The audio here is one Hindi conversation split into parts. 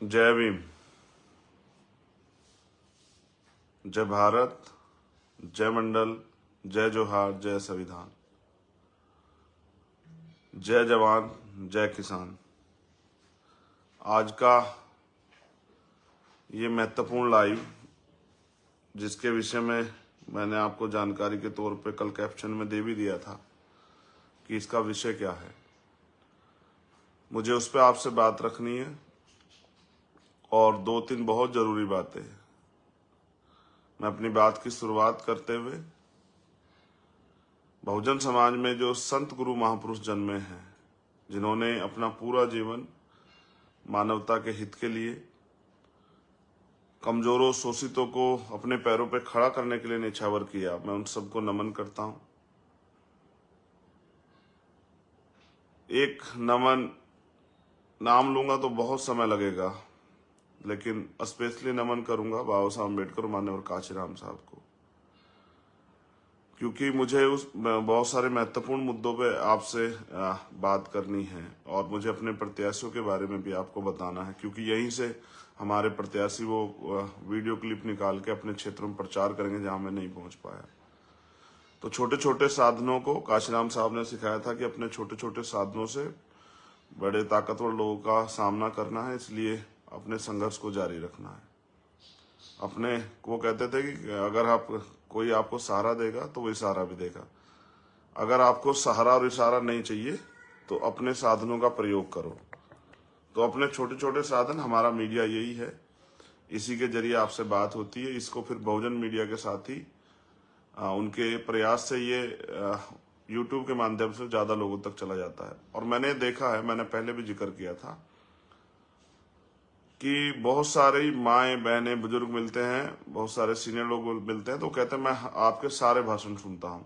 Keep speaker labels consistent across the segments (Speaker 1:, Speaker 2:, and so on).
Speaker 1: जय भीम, जय भारत, जय मंडल, जय जोहार, जय संविधान, जय जवान, जय किसान। आज का ये महत्वपूर्ण लाइव, जिसके विषय में मैंने आपको जानकारी के तौर पे कल कैप्शन में दे भी दिया था कि इसका विषय क्या है, मुझे उस पर आपसे बात रखनी है और 2-3 बहुत जरूरी बातें। मैं अपनी बात की शुरुआत करते हुए बहुजन समाज में जो संत गुरु महापुरुष जन्मे हैं, जिन्होंने अपना पूरा जीवन मानवता के हित के लिए, कमजोरों शोषितों को अपने पैरों पर खड़ा करने के लिए निछावर किया, मैं उन सबको नमन करता हूं। एक नमन नाम लूंगा तो बहुत समय लगेगा, लेकिन स्पेशली नमन करूंगा बाबा साहब अम्बेडकर मान्यवर काशीराम साहब को, क्योंकि मुझे उस बहुत सारे महत्वपूर्ण मुद्दों पे आपसे बात करनी है और मुझे अपने प्रत्याशियों के बारे में भी आपको बताना है, क्योंकि यहीं से हमारे प्रत्याशी वो वीडियो क्लिप निकाल के अपने क्षेत्र में प्रचार करेंगे जहां मैं नहीं पहुंच पाया। तो छोटे छोटे साधनों को काशीराम साहब ने सिखाया था कि अपने छोटे छोटे साधनों से बड़े ताकतवर लोगों का सामना करना है, इसलिए अपने संघर्ष को जारी रखना है। अपने वो कहते थे कि अगर आप कोई आपको सहारा देगा तो वो इशारा भी देगा। अगर आपको सहारा और इशारा नहीं चाहिए तो अपने साधनों का प्रयोग करो। तो अपने छोटे छोटे साधन, हमारा मीडिया यही है, इसी के जरिए आपसे बात होती है। इसको फिर बहुजन मीडिया के साथ ही उनके प्रयास से ये यूट्यूब के माध्यम से ज्यादा लोगों तक चला जाता है। और मैंने देखा है, मैंने पहले भी जिक्र किया था कि बहुत सारे माएँ बहनें बुजुर्ग मिलते हैं, बहुत सारे सीनियर लोग मिलते हैं तो कहते हैं मैं आपके सारे भाषण सुनता हूँ,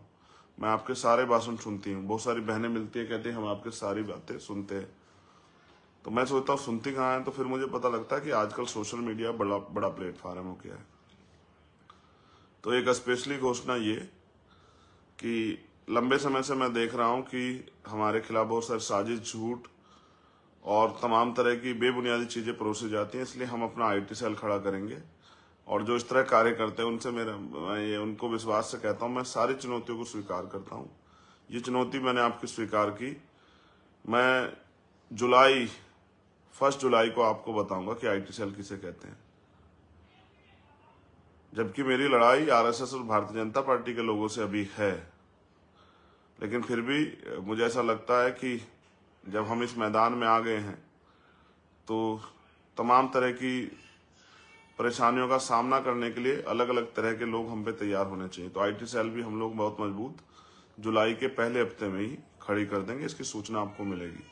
Speaker 1: मैं आपके सारे भाषण सुनती हूँ। बहुत सारी बहनें मिलती है, कहती हैं हम आपके सारी बातें सुनते हैं। तो मैं सोचता हूँ सुनती कहाँ है, तो फिर मुझे पता लगता है कि आजकल सोशल मीडिया बड़ा बड़ा प्लेटफॉर्म हो गया है। तो एक स्पेशली घोषणा ये कि लंबे समय से मैं देख रहा हूं कि हमारे खिलाफ बहुत सारे साजिश, झूठ और तमाम तरह की बेबुनियादी चीजें परोसी जाती हैं, इसलिए हम अपना आईटी सेल खड़ा करेंगे। और जो इस तरह कार्य करते हैं उनसे मैं उनको विश्वास से कहता हूं, मैं सारी चुनौतियों को स्वीकार करता हूं। ये चुनौती मैंने आपकी स्वीकार की। मैं 1 जुलाई को आपको बताऊंगा कि आईटी सेल किसे कहते हैं, जबकि मेरी लड़ाई आरएसएस और भारतीय जनता पार्टी के लोगों से अभी है। लेकिन फिर भी मुझे ऐसा लगता है कि जब हम इस मैदान में आ गए हैं तो तमाम तरह की परेशानियों का सामना करने के लिए अलग अलग तरह के लोग हम पे तैयार होने चाहिए। तो आईटी सेल भी हम लोग बहुत मजबूत जुलाई के पहले हफ्ते में ही खड़ी कर देंगे, इसकी सूचना आपको मिलेगी।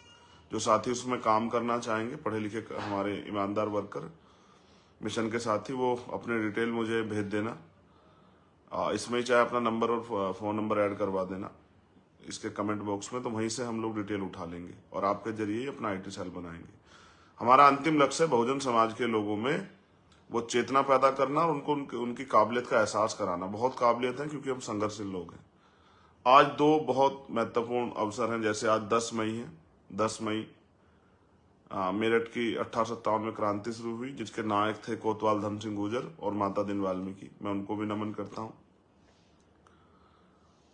Speaker 1: जो साथी उसमें काम करना चाहेंगे, पढ़े लिखे हमारे ईमानदार वर्कर मिशन के साथी, वो अपने डिटेल मुझे भेज देना। इसमें चाहे अपना नंबर और फोन नंबर ऐड करवा देना इसके कमेंट बॉक्स में, तो वहीं से हम लोग डिटेल उठा लेंगे और आपके जरिए ही अपना आईटी सेल बनाएंगे। हमारा अंतिम लक्ष्य है बहुजन समाज के लोगों में वो चेतना पैदा करना और उनको उनकी काबिलियत का एहसास कराना। बहुत काबिलियत है, क्योंकि हम संघर्षशील लोग हैं। आज 2 बहुत महत्वपूर्ण अवसर हैं, जैसे आज 10 मई है। 10 मई मेरठ की 1857 में क्रांति शुरू हुई, जिसके नायक थे कोतवाल धन सिंह गुर्जर और माता दिन वाल्मीकि। मैं उनको भी नमन करता हूं।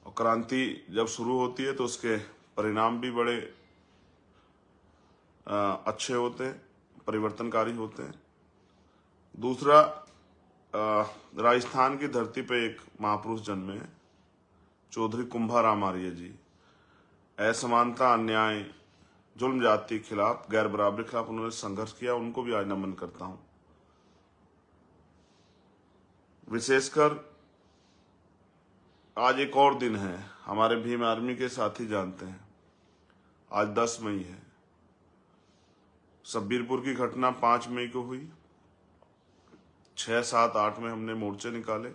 Speaker 1: और क्रांति जब शुरू होती है तो उसके परिणाम भी बड़े अच्छे होते हैं, परिवर्तनकारी होते हैं। दूसरा, राजस्थान की धरती पे एक महापुरुष जन्मे हैं, चौधरी कुंभाराम आर्य जी। असमानता, अन्याय, जुल्म जाति के खिलाफ, गैर बराबरी के खिलाफ उन्होंने संघर्ष किया, उनको भी आज नमन करता हूं। विशेषकर आज एक और दिन है, हमारे भीम आर्मी के साथी जानते हैं, आज 10 मई है। सब्बीरपुर की घटना 5 मई को हुई। 6, 7, 8 में हमने मोर्चे निकाले।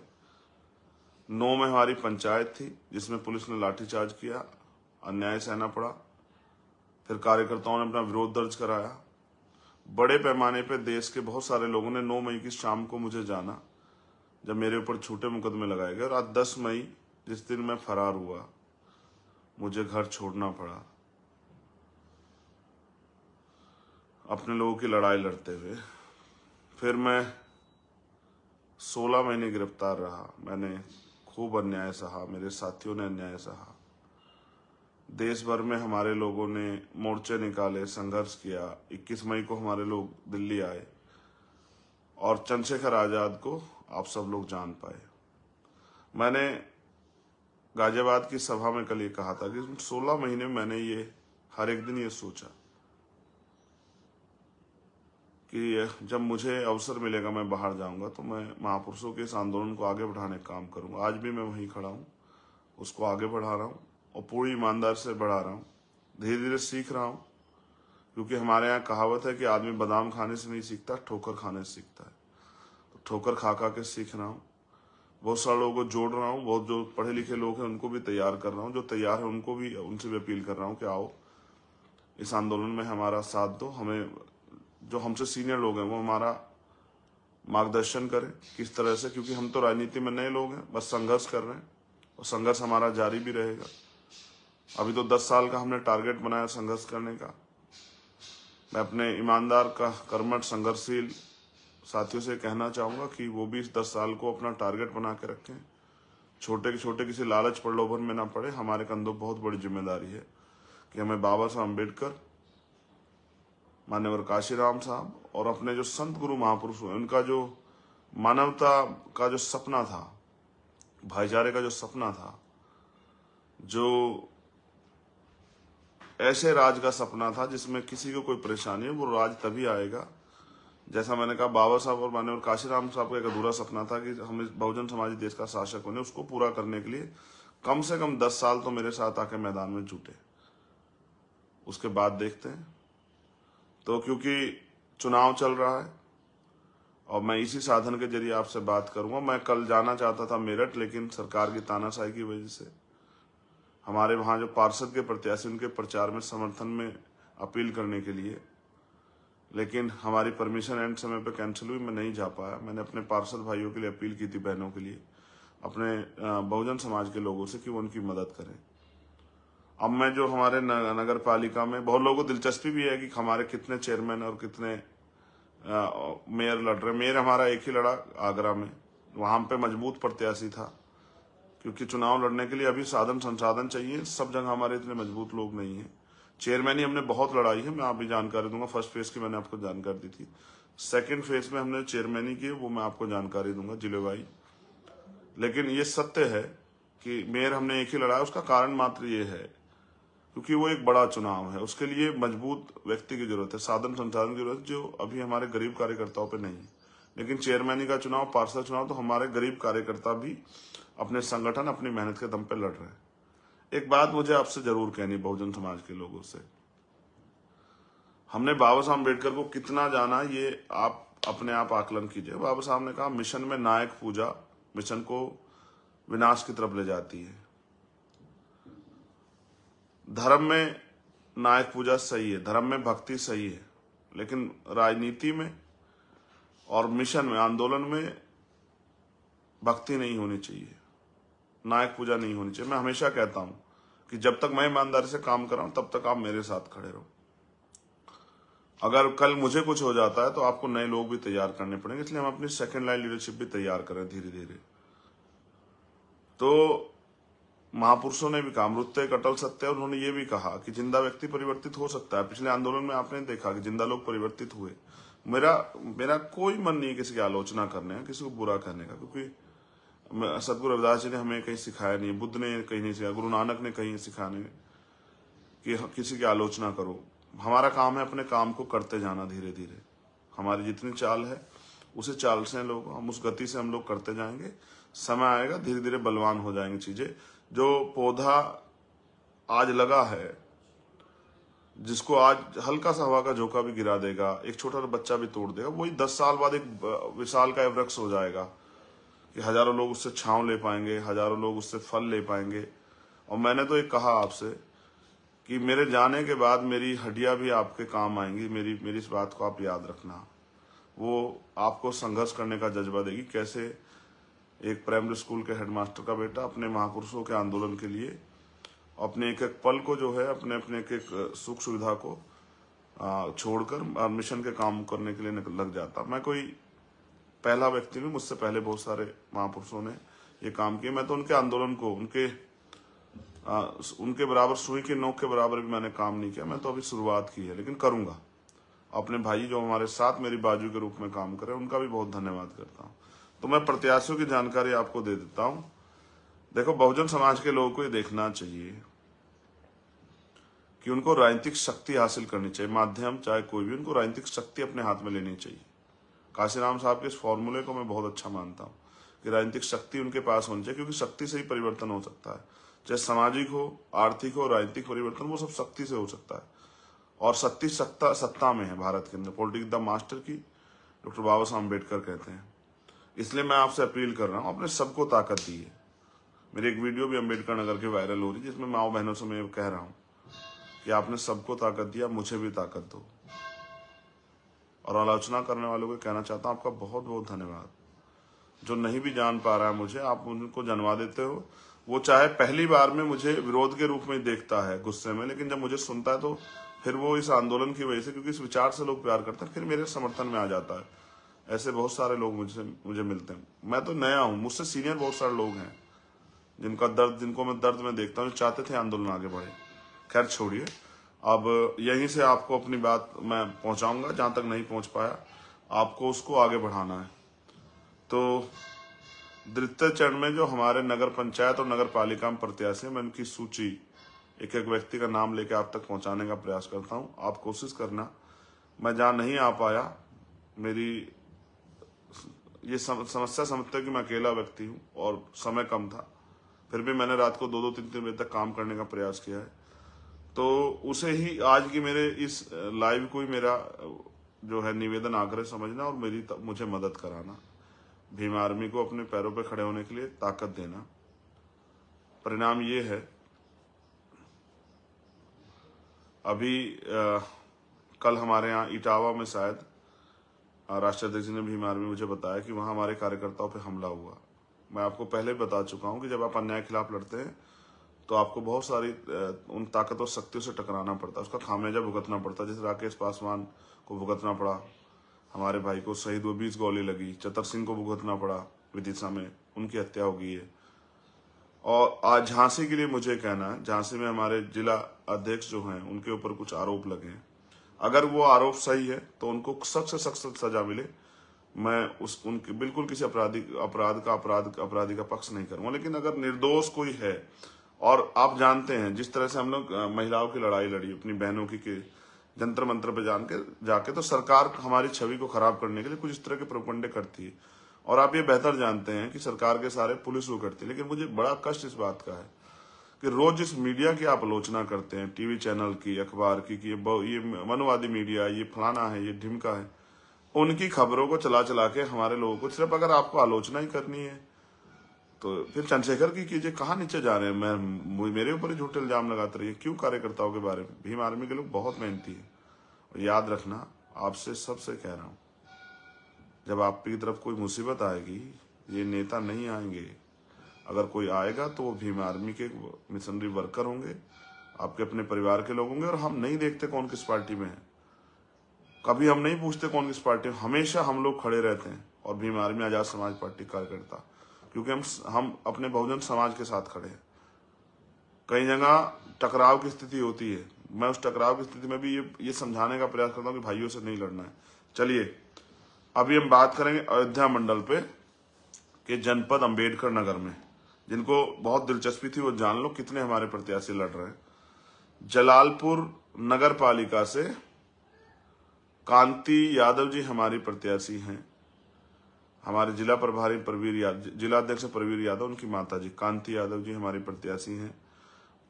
Speaker 1: 9 में हमारी पंचायत थी जिसमें पुलिस ने लाठीचार्ज किया, अन्याय सहना पड़ा। फिर कार्यकर्ताओं ने अपना विरोध दर्ज कराया। बड़े पैमाने पर देश के बहुत सारे लोगों ने 9 मई की शाम को मुझे जाना, जब मेरे ऊपर झूठे मुकदमे लगाए गए। और आज 10 मई, जिस दिन मैं फरार हुआ, मुझे घर छोड़ना पड़ा अपने लोगों की लड़ाई लड़ते हुए। फिर मैं 16 महीने गिरफ्तार रहा। मैंने खूब अन्याय सहा, मेरे साथियों ने अन्याय सहा। देश भर में हमारे लोगों ने मोर्चे निकाले, संघर्ष किया। 21 मई को हमारे लोग दिल्ली आए और चंद्रशेखर आजाद को आप सब लोग जान पाए। मैंने गाजियाबाद की सभा में कल ये कहा था कि 16 महीने मैंने ये हर एक दिन ये सोचा कि जब मुझे अवसर मिलेगा मैं बाहर जाऊंगा तो मैं महापुरुषों के इस आंदोलन को आगे बढ़ाने का काम करूंगा। आज भी मैं वहीं खड़ा हूं, उसको आगे बढ़ा रहा हूं और पूरी ईमानदार से बढ़ा रहा हूं। धीरे धीरे सीख रहा हूं, क्योंकि हमारे यहाँ कहावत है कि आदमी बादाम खाने से नहीं सीखता, ठोकर खाने से सीखता है। तो ठोकर खा खा के सीख रहा हूँ। बहुत सारे लोगों को जोड़ रहा हूँ, बहुत जो पढ़े लिखे लोग हैं उनको भी तैयार कर रहा हूँ। जो तैयार है उनको भी, उनसे भी अपील कर रहा हूँ कि आओ इस आंदोलन में हमारा साथ दो। हमें जो हमसे सीनियर लोग हैं वो हमारा मार्गदर्शन करें किस तरह से, क्योंकि हम तो राजनीति में नए लोग हैं, बस संघर्ष कर रहे हैं और संघर्ष हमारा जारी भी रहेगा। अभी तो 10 साल का हमने टारगेट बनाया संघर्ष करने का। मैं अपने ईमानदार का कर्मठ संघर्षशील साथियों से कहना चाहूंगा कि वो भी इस 10 साल को अपना टारगेट बना के रखें। छोटे के छोटे किसी लालच प्रलोभन में ना पड़े। हमारे कंधों बहुत बड़ी जिम्मेदारी है कि हमें बाबा साहब अम्बेडकर, मान्यवर काशीराम साहब और अपने जो संत गुरु महापुरुष हुए उनका जो मानवता का जो सपना था, भाईचारे का जो सपना था, जो ऐसे राज का सपना था जिसमें किसी को कोई परेशानी है, वो राज तभी आएगा। जैसा मैंने कहा, बाबा साहब और माननीय काशीराम साहब का एक अधूरा सपना था कि हम इस बहुजन समाजी देश का शासक बने। उसको पूरा करने के लिए कम से कम 10 साल तो मेरे साथ आके मैदान में जुटे। उसके बाद देखते हैं। तो क्योंकि चुनाव चल रहा है और मैं इसी साधन के जरिए आपसे बात करूंगा। मैं कल जाना चाहता था मेरठ, लेकिन सरकार की तानाशाही की वजह से हमारे वहां जो पार्षद के प्रत्याशी उनके प्रचार में समर्थन में अपील करने के लिए, लेकिन हमारी परमिशन एंड समय पे कैंसिल हुई, मैं नहीं जा पाया। मैंने अपने पार्षद भाइयों के लिए अपील की थी, बहनों के लिए, अपने बहुजन समाज के लोगों से कि वो उनकी मदद करें। अब मैं जो हमारे नगर पालिका में बहुत लोगों को दिलचस्पी भी है कि हमारे कितने चेयरमैन और कितने मेयर लड़ रहे। मेयर हमारा एक ही लड़ा आगरा में, वहां पे मजबूत प्रत्याशी था, क्योंकि चुनाव लड़ने के लिए अभी साधन संसाधन चाहिए। सब जगह हमारे इतने मजबूत लोग नहीं है। चेयरमैन ही हमने बहुत लड़ाई है, मैं आप भी जानकारी दूंगा। फर्स्ट फेज की मैंने आपको जानकारी दी थी, सेकंड फेज में हमने चेयरमैन ही की, वो मैं आपको जानकारी दूंगा जिलेवाई। लेकिन ये सत्य है कि मेयर हमने एक ही लड़ा है। उसका कारण मात्र ये है क्योंकि वो एक बड़ा चुनाव है, उसके लिए मजबूत व्यक्ति की जरूरत है, साधन संसाधन की जरूरत, जो अभी हमारे गरीब कार्यकर्ताओं पे नहीं है। लेकिन चेयरमैनी का चुनाव, पार्षद चुनाव, तो हमारे गरीब कार्यकर्ता भी अपने संगठन, अपनी मेहनत के दम पे लड़ रहे हैं। एक बात मुझे आपसे जरूर कहनी, बहुजन समाज के लोगों से, हमने बाबा साहब अम्बेडकर को कितना जाना, ये आप अपने आप आकलन कीजिए। बाबा साहब ने कहा, मिशन में नायक पूजा मिशन को विनाश की तरफ ले जाती है। धर्म में नायक पूजा सही है, धर्म में भक्ति सही है, लेकिन राजनीति में और मिशन में, आंदोलन में भक्ति नहीं होनी चाहिए, नायक पूजा नहीं होनी चाहिए। मैं हमेशा कहता हूं कि जब तक मैं ईमानदारी से काम कर रहा हूं तब तक आप मेरे साथ खड़े रहो। अगर कल मुझे कुछ हो जाता है तो आपको नए लोग भी तैयार करने पड़ेंगे, इसलिए हम अपनी सेकंड लाइन लीडरशिप भी तैयार करें धीरे धीरे। तो महापुरुषों ने भी कहा, अमृत एक अटल सत्य है। उन्होंने ये भी कहा कि जिंदा व्यक्ति परिवर्तित हो सकता है। पिछले आंदोलन में आपने देखा कि जिंदा लोग परिवर्तित हुए। मेरा कोई मन नहीं किसी की आलोचना करने का, किसी को बुरा कहने का, क्योंकि सदगुरु रविदास जी ने हमें कहीं सिखाया नहीं, बुद्ध ने कहीं नहीं सिखाया, गुरु नानक ने कहीं सिखाया नहीं कि किसी की आलोचना करो। हमारा काम है अपने काम को करते जाना धीरे धीरे। हमारी जितनी चाल है उसी चाल से लोग, हम उस गति से हम लोग करते जाएंगे। समय आएगा, धीरे धीरे बलवान हो जाएंगे चीजें। जो पौधा आज लगा है, जिसको आज हल्का सा हवा का झोंका भी गिरा देगा, एक छोटा सा बच्चा भी तोड़ देगा, वही 10 साल बाद एक विशाल का वृक्ष हो जाएगा कि हजारों लोग उससे छांव ले पाएंगे, हजारों लोग उससे फल ले पाएंगे। और मैंने तो एक कहा आपसे कि मेरे जाने के बाद मेरी हड्डियां भी आपके काम आएंगी। मेरी इस बात को आप याद रखना। वो आपको संघर्ष करने का जज्बा देगी। कैसे एक प्राइमरी स्कूल के हेडमास्टर का बेटा अपने महापुरुषों के आंदोलन के लिए अपने एक एक पल को जो है, अपने अपने एक एक सुख सुविधा को छोड़कर मिशन के काम करने के लिए लग जाता। मैं कोई पहला व्यक्ति नहीं, मुझसे पहले बहुत सारे महापुरुषों ने ये काम किया। मैं तो उनके आंदोलन को उनके बराबर, सुई की नोक के बराबर भी मैंने काम नहीं किया। मैं तो अभी शुरुआत की है, लेकिन करूंगा। अपने भाई जो हमारे साथ मेरी बाजू के रूप में काम कर रहे हैं, उनका भी बहुत धन्यवाद करता हूं। तो मैं प्रत्याशियों की जानकारी आपको दे देता हूं। देखो, बहुजन समाज के लोगों को ये देखना चाहिए कि उनको राजनीतिक शक्ति हासिल करनी चाहिए। माध्यम चाहे कोई भी, उनको राजनीतिक शक्ति अपने हाथ में लेनी चाहिए। काशीराम साहब के इस फॉर्मूले को मैं बहुत अच्छा मानता हूं कि राजनीतिक शक्ति उनके पास होनी चाहिए, क्योंकि शक्ति से ही परिवर्तन हो सकता है। चाहे सामाजिक हो, आर्थिक हो, राजनीतिक परिवर्तन, वो सब शक्ति से हो सकता है। और शक्ति सत्ता में है भारत के अंदर। पॉलिटिक्स द मास्टर की डॉक्टर बाबा साहब अम्बेडकर कहते हैं। इसलिए मैं आपसे अपील कर रहा हूं, अपने सबको ताकत दी है। मेरी एक वीडियो भी अम्बेडकर नगर की वायरल हो रही है, जिसमें माओ बहनों से मैं कह रहा हूं कि आपने सबको ताकत दिया, मुझे भी ताकत दो। और आलोचना करने वालों को कहना चाहता हूं, आपका बहुत बहुत धन्यवाद। जो नहीं भी जान पा रहा है मुझे, आप उनको जानवा देते हो। वो चाहे पहली बार में मुझे विरोध के रूप में देखता है, गुस्से में, लेकिन जब मुझे सुनता है तो फिर वो इस आंदोलन की वजह से, क्योंकि इस विचार से लोग प्यार करते हैं, फिर मेरे समर्थन में आ जाता है। ऐसे बहुत सारे लोग मुझे मिलते हैं। मैं तो नया हूं, मुझसे सीनियर बहुत सारे लोग हैं जिनको मैं दर्द में देखता हूँ, चाहते थे आंदोलन आगे बढ़े। खैर छोड़िए, अब यहीं से आपको अपनी बात मैं पहुंचाऊंगा। जहां तक नहीं पहुंच पाया, आपको उसको आगे बढ़ाना है। तो द्वितीय चरण में जो हमारे नगर पंचायत और नगर पालिका में प्रत्याशी हैं, मैं उनकी सूची एक एक व्यक्ति का नाम लेके आप तक पहुंचाने का प्रयास करता हूं। आप कोशिश करना। मैं जहां नहीं आ पाया, मेरी ये समस्या समझते कि मैं अकेला व्यक्ति हूं और समय कम था, फिर भी मैंने रात को 2-2, 3-3 बजे तक काम करने का प्रयास किया है। तो उसे ही आज की मेरे इस लाइव को ही मेरा जो है निवेदन आग्रह समझना और मुझे मदद कराना। भीम आर्मी को अपने पैरों पर खड़े होने के लिए ताकत देना। परिणाम ये है, अभी कल हमारे यहाँ इटावा में शायद राष्ट्रीय अध्यक्ष ने भीम आर्मी मुझे बताया कि वहां हमारे कार्यकर्ताओं पे हमला हुआ। मैं आपको पहले बता चुका हूं कि जब आप अन्याय के खिलाफ लड़ते हैं तो आपको बहुत सारी उन ताकत और शक्तियों से टकराना पड़ता है, उसका खामियाजा भुगतना पड़ता है। जैसे राकेश पासवान को भुगतना पड़ा, हमारे भाई को शहीद हुए, 20 गोली लगी। चतर सिंह को भुगतना पड़ा विदिशा में, उनकी हत्या हो गई है। और आज झांसी के लिए मुझे कहना है, झांसी में हमारे जिला अध्यक्ष जो हैं, उनके ऊपर कुछ आरोप लगे हैं। अगर वो आरोप सही है तो उनको सख्त से सख्त सजा मिले। मैं उनके बिल्कुल किसी अपराधी का पक्ष नहीं करूंगा। लेकिन अगर निर्दोष कोई है, और आप जानते हैं जिस तरह से हम लोग महिलाओं की लड़ाई लड़ी अपनी बहनों की जंतर मंत्र पे जाके, तो सरकार हमारी छवि को खराब करने के लिए कुछ इस तरह के प्रोपगंडे करती है। और आप ये बेहतर जानते हैं कि सरकार के सारे पुलिस को करती है। लेकिन मुझे बड़ा कष्ट इस बात का है कि रोज जिस मीडिया की आप आलोचना करते हैं, टीवी चैनल की, अखबार की, कि ये मनवादी मीडिया, ये फलाना है, ये ढिमका है, उनकी खबरों को चला चला के हमारे लोगों को, सिर्फ अगर आपको आलोचना ही करनी है तो फिर चंद्रशेखर की कीजिए। कहाँ नीचे जा रहे हैं? मेरे ऊपर ही झूठे इल्जाम लगाते रहिए क्यों? कार्यकर्ताओं के बारे में, भीम आर्मी के लोग बहुत मेहनती है। और याद रखना, आपसे सबसे कह रहा हूं, जब आपकी तरफ कोई मुसीबत आएगी, ये नेता नहीं आएंगे। अगर कोई आएगा तो वो भीम आर्मी के मिशनरी वर्कर होंगे, आपके अपने परिवार के लोग होंगे। और हम नहीं देखते कौन किस पार्टी में है, कभी हम नहीं पूछते कौन किस पार्टी में, हमेशा हम लोग खड़े रहते हैं। और भीम आर्मी आजाद समाज पार्टी कार्यकर्ता, क्योंकि हम अपने बहुजन समाज के साथ खड़े हैं। कई जगह टकराव की स्थिति होती है, मैं उस टकराव की स्थिति में भी ये समझाने का प्रयास करता हूं कि भाइयों से नहीं लड़ना है। चलिए, अभी हम बात करेंगे अयोध्या मंडल पे कि जनपद अंबेडकर नगर में, जिनको बहुत दिलचस्पी थी वो जान लो कितने हमारे प्रत्याशी लड़ रहे हैं। जलालपुर नगर पालिका से कांति यादव जी हमारी प्रत्याशी हैं। हमारे जिला प्रभारी जिला अध्यक्ष प्रवीर यादव, उनकी माता जी कांति यादव जी हमारी प्रत्याशी हैं।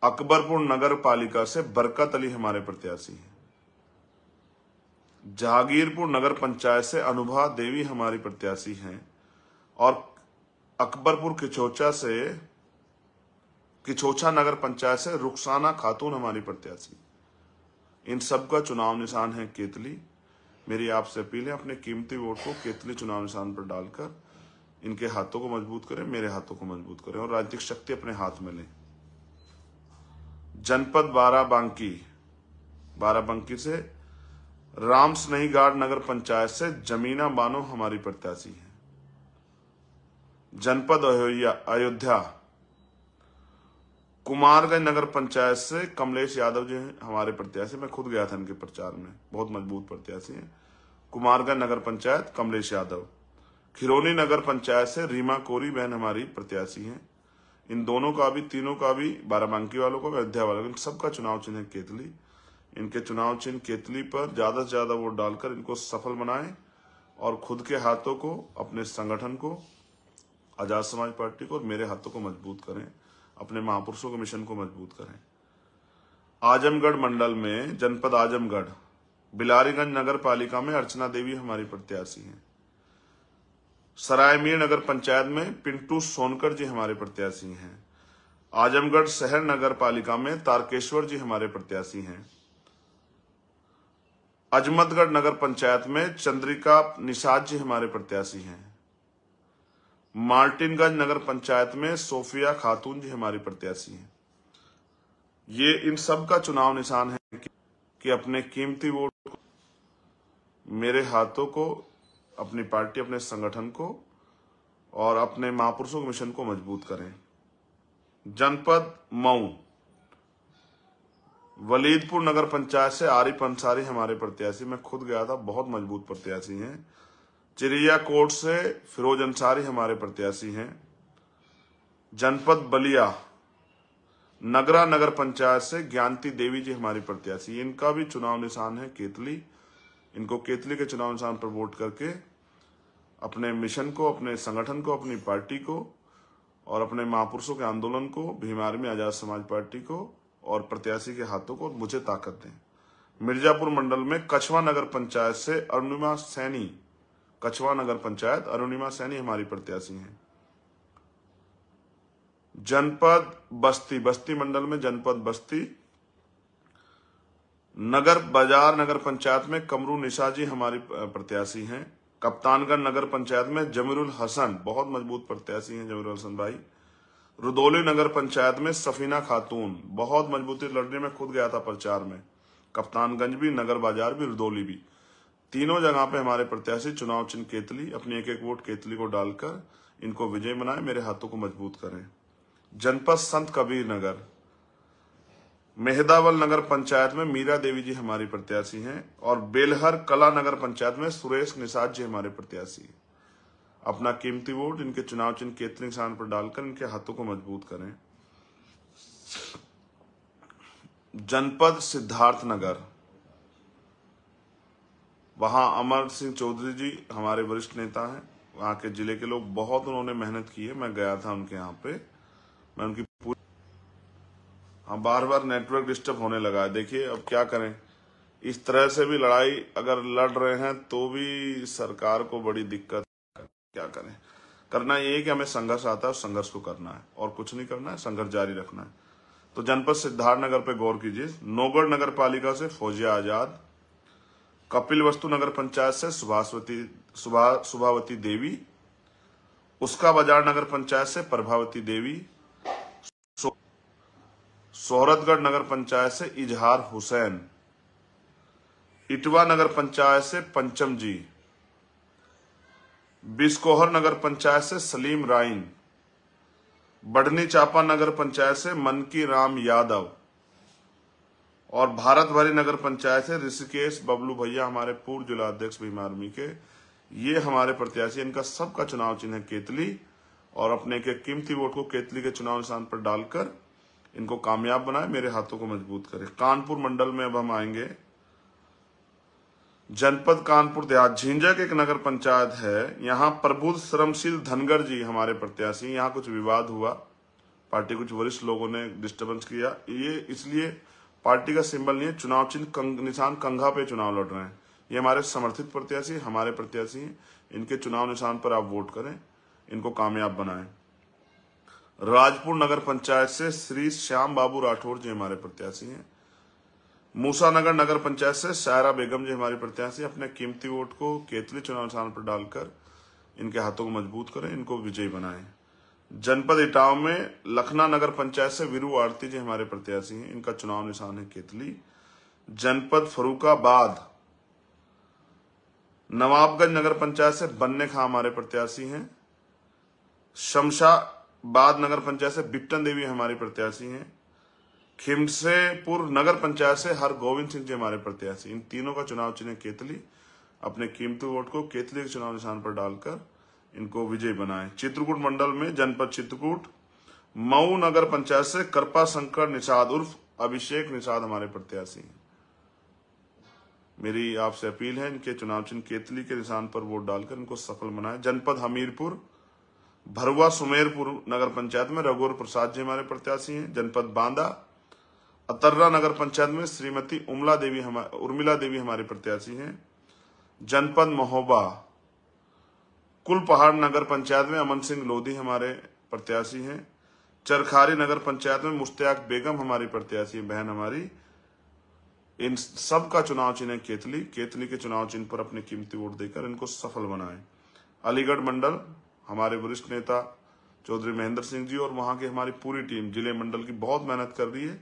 Speaker 1: अकबरपुर नगर पालिका से बरकत अली हमारे प्रत्याशी हैं। जहांगीरपुर नगर पंचायत से अनुभा देवी हमारी प्रत्याशी हैं। और अकबरपुर किचोचा नगर पंचायत से रुखसाना खातून हमारी प्रत्याशी। इन सब का चुनाव निशान है केतली। मेरी आपसे अपील है, अपने कीमती वोट को केतली चुनाव निशान पर डालकर इनके हाथों को मजबूत करें, मेरे हाथों को मजबूत करें और राजनीतिक शक्ति अपने हाथ में लें। जनपद बाराबंकी से राम स्नेहीगाड़ नगर पंचायत से जमीना बानो हमारी प्रत्याशी है। जनपद अयोध्या कुमारगंज नगर पंचायत से कमलेश यादव जी हैं हमारे प्रत्याशी। मैं खुद गया था इनके प्रचार में, बहुत मजबूत प्रत्याशी हैं। कुमारगंज नगर पंचायत कमलेश यादव। खिरोनी नगर पंचायत से रीमा कोरी बहन हमारी प्रत्याशी हैं। इन दोनों का भी, तीनों का भी, बाराबंकी वालों को, अयोध्या वालों को, इन सबका चुनाव चिन्ह है केतली। इनके चुनाव चिन्ह केतली पर ज्यादा से ज्यादा वोट डालकर इनको सफल बनाएं और खुद के हाथों को, अपने संगठन को, आजाद समाज पार्टी को और मेरे हाथों को मजबूत करें, अपने महापुरुषों के मिशन को मजबूत करें। आजमगढ़ मंडल में, जनपद आजमगढ़, बिलारीगंज नगर पालिका में अर्चना देवी हमारी प्रत्याशी हैं। सरायमीर नगर पंचायत में पिंटू सोनकर जी हमारे प्रत्याशी हैं। आजमगढ़ शहर नगर पालिका में तारकेश्वर जी हमारे प्रत्याशी हैं। अजमतगढ़ नगर पंचायत में चंद्रिका निषाद जी हमारे प्रत्याशी हैं। मार्टिनगंज नगर पंचायत में सोफिया खातून जी हमारी प्रत्याशी हैं। ये इन सब का चुनाव निशान है कि अपने कीमती वोट को, मेरे हाथों को, अपनी पार्टी, अपने संगठन को और अपने महापुरुषों के मिशन को मजबूत करें। जनपद मऊ, वलीदपुर नगर पंचायत से आरिफ अंसारी हमारे प्रत्याशी। मैं खुद गया था, बहुत मजबूत प्रत्याशी हैं। चिड़िया कोट से फिरोज अंसारी हमारे प्रत्याशी हैं। जनपद बलिया, नगरा नगर पंचायत से ज्ञानती देवी जी हमारी प्रत्याशी। इनका भी चुनाव निशान है केतली। इनको केतली के चुनाव निशान पर वोट करके अपने मिशन को, अपने संगठन को, अपनी पार्टी को और अपने महापुरुषों के आंदोलन को, भीम आर्मी, आजाद समाज पार्टी को और प्रत्याशी के हाथों को मुझे ताकत दें। मिर्जापुर मंडल में कछवा नगर पंचायत से अरुणिमा सैनी, कछवा नगर पंचायत अरुणिमा सैनी हमारी प्रत्याशी हैं। जनपद बस्ती, बस्ती मंडल में जनपद बस्ती, नगर बाजार नगर पंचायत में कमरू निशा जी हमारी प्रत्याशी हैं। कप्तानगंज नगर पंचायत में जमीरुल हसन, बहुत मजबूत प्रत्याशी हैं जमीरुल हसन भाई। रुदौली नगर पंचायत में सफीना खातून, बहुत मजबूती लड़ने में खुद गया था प्रचार में। कप्तानगंज भी, नगर बाजार भी, रुदौली भी, तीनों जगह पे हमारे प्रत्याशी। चुनाव चिन्ह केतली, अपनी एक एक वोट केतली को डालकर इनको विजय बनाए, मेरे हाथों को मजबूत करें। जनपद संत कबीर नगर, मेहदावल नगर पंचायत में मीरा देवी जी हमारी प्रत्याशी हैं और बेलहर कला नगर पंचायत में सुरेश निषाद जी हमारे प्रत्याशी हैं। अपना कीमती वोट इनके चुनाव चिन्ह केतली निशान पर डालकर इनके हाथों को मजबूत करें। जनपद सिद्धार्थ नगर, वहां अमर सिंह चौधरी जी हमारे वरिष्ठ नेता हैं। वहां के जिले के लोग, बहुत उन्होंने मेहनत की है। मैं गया था उनके यहाँ पे, मैं उनकी पूरी, हाँ, बार बार नेटवर्क डिस्टर्ब होने लगा है। देखिए अब क्या करें, इस तरह से भी लड़ाई अगर लड़ रहे हैं तो भी सरकार को बड़ी दिक्कत। क्या करें, करना ये है कि हमें संघर्ष आता है, उस संघर्ष को करना है और कुछ नहीं करना है, संघर्ष जारी रखना है। तो जनपद सिद्धार्थ नगर पे गौर कीजिए। नौगढ़ नगर पालिका से फौजिया आजाद, कपिल वस्तु नगर पंचायत से सुभावती देवी, उसका बाजार नगर पंचायत से प्रभावती देवी, सोहरतगढ़ नगर पंचायत से इजहार हुसैन, इटवा नगर पंचायत से पंचम जी, बिस्कोहर नगर पंचायत से सलीम राइन, बढ़नी चापा नगर पंचायत से मनकी राम यादव और भारत भरी नगर पंचायत से ऋषिकेश बबलू भैया हमारे पूर्व जिला अध्यक्ष भीम आर्मी के। ये हमारे प्रत्याशी, इनका सबका चुनाव चिन्ह है केतली और अपने के कीमती वोट को केतली के चुनाव निशान पर डालकर इनको कामयाब बनाए, मेरे हाथों को मजबूत करे। कानपुर मंडल में अब हम आएंगे। जनपद कानपुर देहात, झिंझक एक नगर पंचायत है। यहाँ प्रबुद्ध श्रमशील धनगर जी हमारे प्रत्याशी। यहाँ कुछ विवाद हुआ, पार्टी कुछ वरिष्ठ लोगों ने डिस्टर्बेंस किया। ये इसलिए पार्टी का सिंबल नहीं है, चुनाव चिन्ह निशान कंघा पे चुनाव लड़ रहे हैं। ये हमारे समर्थित प्रत्याशी, हमारे प्रत्याशी हैं। इनके चुनाव निशान पर आप वोट करें, इनको कामयाब बनाएं। राजपुर नगर पंचायत से श्री श्याम बाबू राठौर जी हमारे प्रत्याशी हैं। मूसानगर नगर पंचायत से शायरा बेगम जी हमारी प्रत्याशी। अपने कीमती वोट को केतली चुनाव निशान पर डालकर इनके हाथों को मजबूत करें, इनको विजयी बनाएं। जनपद इटावा में लखना नगर पंचायत से वीरू आरती जी हमारे प्रत्याशी हैं। इनका चुनाव निशान है केतली। जनपद फर्रुखाबाद, नवाबगंज नगर पंचायत से बन्ने खां हमारे प्रत्याशी हैं। शमशाबाद नगर पंचायत से बिप्टन देवी हमारी प्रत्याशी हैं। खिमसेपुर नगर पंचायत से हरगोविंद सिंह जी हमारे प्रत्याशी। इन तीनों का चुनाव चिन्ह केतली। अपने कीमती वोट को केतली के चुनाव निशान पर डालकर इनको विजयी बनाएं। चित्रकूट मंडल में जनपद चित्रकूट मऊ नगर पंचायत से कृपा शंकर निषाद उर्फ अभिषेक निषाद हमारे प्रत्याशी हैं। मेरी आपसे अपील है, इनके चुनाव चिन्ह केतली के निशान पर वोट डालकर इनको सफल बनाएं। जनपद हमीरपुर भरुआ सुमेरपुर नगर पंचायत में रघुवर प्रसाद जी हमारे प्रत्याशी हैं। जनपद बांदा अतर्रा नगर पंचायत में श्रीमती उर्मिला देवी हमारे प्रत्याशी हैं। जनपद महोबा कुलपहाड़ नगर पंचायत में अमन सिंह लोधी हमारे प्रत्याशी हैं। चरखारी नगर पंचायत में मुश्ताक बेगम हमारी प्रत्याशी बहन हमारी। इन सब का चुनाव चिन्ह केतली। केतली के चुनाव चिन्ह पर अपने कीमती वोट देकर इनको सफल बनाएं। अलीगढ़ मंडल हमारे वरिष्ठ नेता चौधरी महेंद्र सिंह जी और वहां की हमारी पूरी टीम जिले मंडल की बहुत मेहनत कर रही है।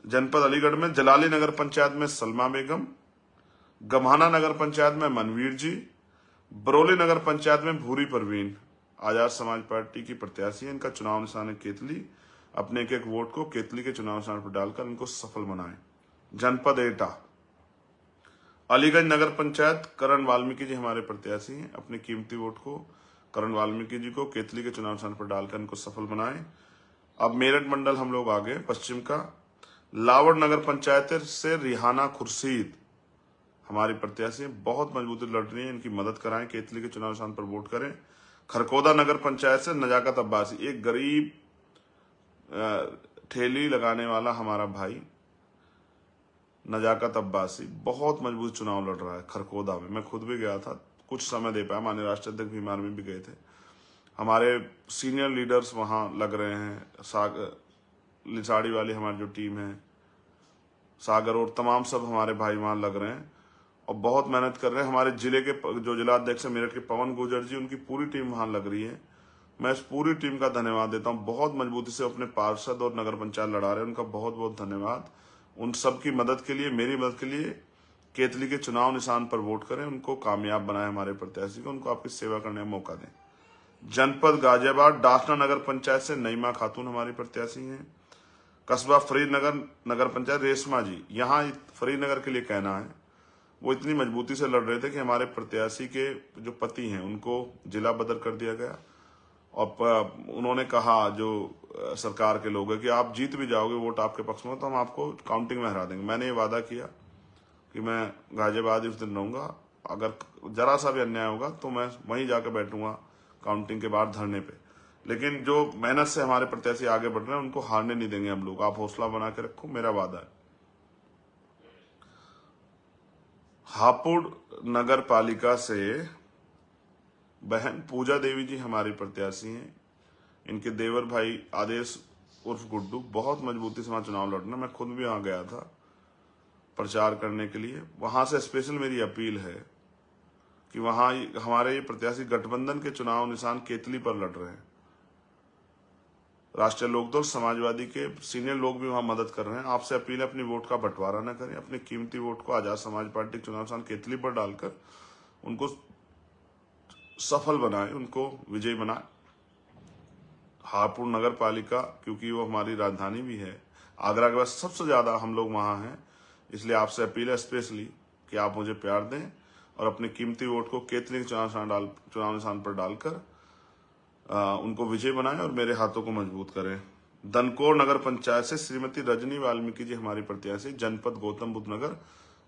Speaker 1: जनपद अलीगढ़ में जलाली नगर पंचायत में सलमा बेगम, गम्हाना नगर पंचायत में मनवीर जी, बरौली नगर पंचायत में भूरी परवीन आजाद समाज पार्टी की प्रत्याशी है। इनका चुनाव निशान है केतली। अपने एक एक वोट को केतली के चुनाव निशान पर डालकर इनको सफल बनाएं। जनपद एटा अलीगंज नगर पंचायत करण वाल्मीकि जी हमारे प्रत्याशी हैं। अपने कीमती वोट को करण वाल्मीकि जी को केतली के चुनाव निशान पर डालकर इनको सफल बनाएं। अब मेरठ मंडल हम लोग आगे पश्चिम का लावड़ नगर पंचायत से रिहाना खुर्शीद हमारी प्रत्याशी बहुत मजबूती लड़ रही है। इनकी मदद कराएं, केतली के चुनाव निशान पर वोट करें। खरकोदा नगर पंचायत से नजाकत अब्बासी, एक गरीब ठेली लगाने वाला हमारा भाई नजाकत अब्बासी बहुत मजबूत चुनाव लड़ रहा है खरकोदा में। मैं खुद भी गया था, कुछ समय दे पाया। माननीय राष्ट्रीय अध्यक्ष बीमार में भी गए थे। हमारे सीनियर लीडर्स वहां लग रहे हैं। लिसाड़ी वाली हमारी जो टीम है, सागर और तमाम सब हमारे भाई वहां लग रहे हैं और बहुत मेहनत कर रहे हैं। हमारे जिले के जो जिलाध्यक्ष है मेरठ के पवन गुर्जर जी, उनकी पूरी टीम वहां लग रही है। मैं इस पूरी टीम का धन्यवाद देता हूं। बहुत मजबूती से अपने पार्षद और नगर पंचायत लड़ा रहे हैं। उनका बहुत बहुत धन्यवाद। उन सब की मदद के लिए, मेरी मदद के लिए केतली के चुनाव निशान पर वोट करें। उनको कामयाब बनाए हमारे प्रत्याशी को, उनको आपकी सेवा करने का मौका दें। जनपद गाजियाबाद डासना नगर पंचायत से नईमा खातून हमारी प्रत्याशी हैं। कस्बा फरीदनगर नगर पंचायत रेशमा जी, यहाँ फरीदनगर के लिए कहना है, वो इतनी मजबूती से लड़ रहे थे कि हमारे प्रत्याशी के जो पति हैं उनको जिला बदर कर दिया गया और उन्होंने कहा जो सरकार के लोग हैं कि आप जीत भी जाओगे, वोट आपके पक्ष में, तो हम आपको काउंटिंग में हरा देंगे। मैंने ये वादा किया कि मैं गाजियाबाद उस दिन रहूंगा, अगर जरा सा भी अन्याय होगा तो मैं वहीं जाकर बैठूंगा काउंटिंग के बाद धरने पे। लेकिन जो मेहनत से हमारे प्रत्याशी आगे बढ़ रहे हैं उनको हारने नहीं देंगे हम लोग। आप हौसला बना के रखो, मेरा वादा है। हापुड़ नगर पालिका से बहन पूजा देवी जी हमारी प्रत्याशी हैं। इनके देवर भाई आदेश उर्फ गुड्डू बहुत मजबूती से वहां चुनाव लड़ना। मैं खुद भी वहां गया था प्रचार करने के लिए। वहां से स्पेशल मेरी अपील है कि वहां हमारे ये प्रत्याशी गठबंधन के चुनाव निशान केतली पर लड़ रहे हैं। राष्ट्रीय लोकदल समाजवादी के सीनियर लोग भी वहां मदद कर रहे हैं। आपसे अपील है, अपनी वोट का बंटवारा न करें। अपने कीमती वोट को आजाद समाज पार्टी के चुनाव निशान केतली पर डालकर उनको सफल बनाए, उनको विजयी बनाए। हापुड़ नगर पालिका, क्योंकि वो हमारी राजधानी भी है, आगरा के बाद सबसे ज्यादा हम लोग वहां हैं, इसलिए आपसे अपील है स्पेशली कि आप मुझे प्यार दें और अपने कीमती वोट को केतली के चुनाव निशान पर डालकर उनको विजय बनाएं और मेरे हाथों को मजबूत करें। दनकोर नगर पंचायत से श्रीमती रजनी वाल्मीकि जी हमारी प्रत्याशी। जनपद गौतम बुद्ध नगर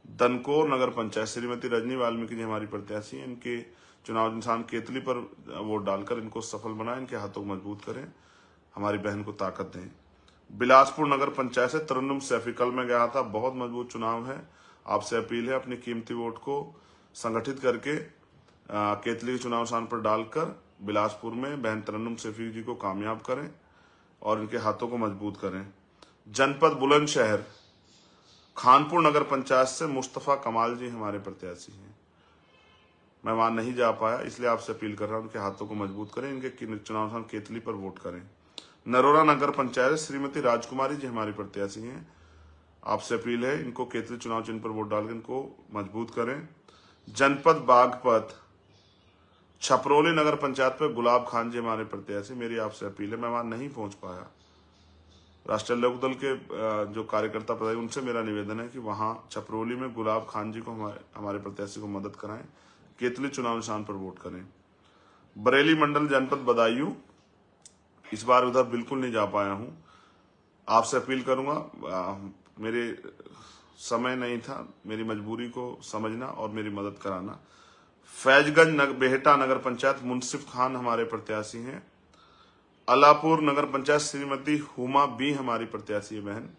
Speaker 1: दनकोर नगर पंचायत श्रीमती रजनी वाल्मीकि जी हमारी प्रत्याशी हैं। इनके चुनाव निशान केतली पर वोट डालकर इनको सफल बनाएं, इनके हाथों को मजबूत करें, हमारी बहन को ताकत दें। बिलासपुर नगर पंचायत से तरन्नुम सैफी, कल मैं गया था, बहुत मजबूत चुनाव है। आपसे अपील है, अपनी कीमती वोट को संगठित करके केतली के चुनाव निशान पर डालकर बिलासपुर में बहन तरन्नुम सैफी जी को कामयाब करें और इनके हाथों को मजबूत करें। जनपद बुलंदशहर खानपुर नगर पंचायत से मुस्तफा कमाल जी हमारे प्रत्याशी हैं। मैं वहां नहीं जा पाया, इसलिए आपसे अपील कर रहा हूं, उनके हाथों को मजबूत करें, इनके चुनाव निशान केतली पर वोट करें। नरोरा नगर पंचायत श्रीमती राजकुमारी जी हमारी प्रत्याशी हैं। आपसे अपील है, इनको केतली चुनाव चिन्ह पर वोट डालकर इनको मजबूत करें। जनपद बागपत छपरोली नगर पंचायत पे गुलाब खान जी हमारे प्रत्याशी, मेरी आपसे अपील है, मैं वहां नहीं पहुंच पाया। राष्ट्रीय लोकदल के जो कार्यकर्ता प्रधान, उनसे मेरा निवेदन है कि वहां छपरोली में गुलाब खान जी को हमारे प्रत्याशी को मदद कराएं, केतली चुनाव निशान पर वोट करें। बरेली मंडल जनपद बदायूं, इस बार उधर बिल्कुल नहीं जा पाया हूं, आपसे अपील करूंगा, मेरे समय नहीं था, मेरी मजबूरी को समझना और मेरी मदद कराना। फैजगंज बेहटा नगर पंचायत मुंसिफ खान हमारे प्रत्याशी हैं। अलापुर नगर पंचायत श्रीमती हुमा बी हमारी प्रत्याशी है बहन,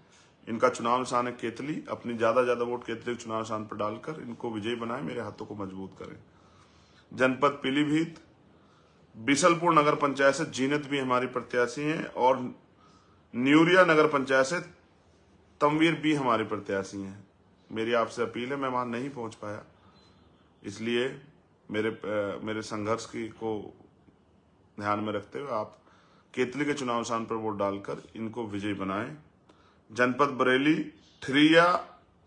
Speaker 1: इनका चुनाव निशान है केतली। अपनी ज्यादा वोट केतली के चुनाव निशान पर डालकर इनको विजयी बनाएं, मेरे हाथों को मजबूत करें। जनपद पीलीभीत बिशलपुर नगर पंचायत से जीनत भी हमारी प्रत्याशी हैं और न्यूरिया नगर पंचायत से तमवीर भी हमारी प्रत्याशी हैं। मेरी आपसे अपील है, मैं वहां नहीं पहुंच पाया, इसलिए मेरे संघर्ष को ध्यान में रखते हुए आप केतली के चुनाव निशान पर वोट डालकर इनको विजयी बनाएं। जनपद बरेली ठिरिया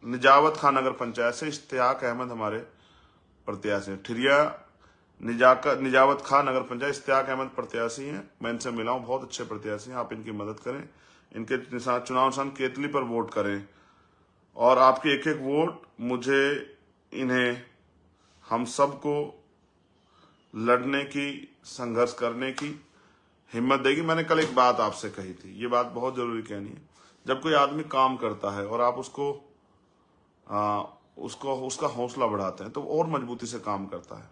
Speaker 1: निजावत खान नगर पंचायत से इश्तियाक अहमद हमारे प्रत्याशी हैं। ठिरिया निजावत खान नगर पंचायत इश्तियाक अहमद प्रत्याशी हैं, मैं इनसे मिला हूं, बहुत अच्छे प्रत्याशी हैं, आप इनकी मदद करें, इनके चुनाव निशान केतली पर वोट करें और आपकी एक एक वोट मुझे इन्हें हम सबको लड़ने की, संघर्ष करने की हिम्मत देगी। मैंने कल एक बात आपसे कही थी, ये बात बहुत जरूरी कहनी है। जब कोई आदमी काम करता है और आप उसका हौसला बढ़ाते हैं तो और मजबूती से काम करता है।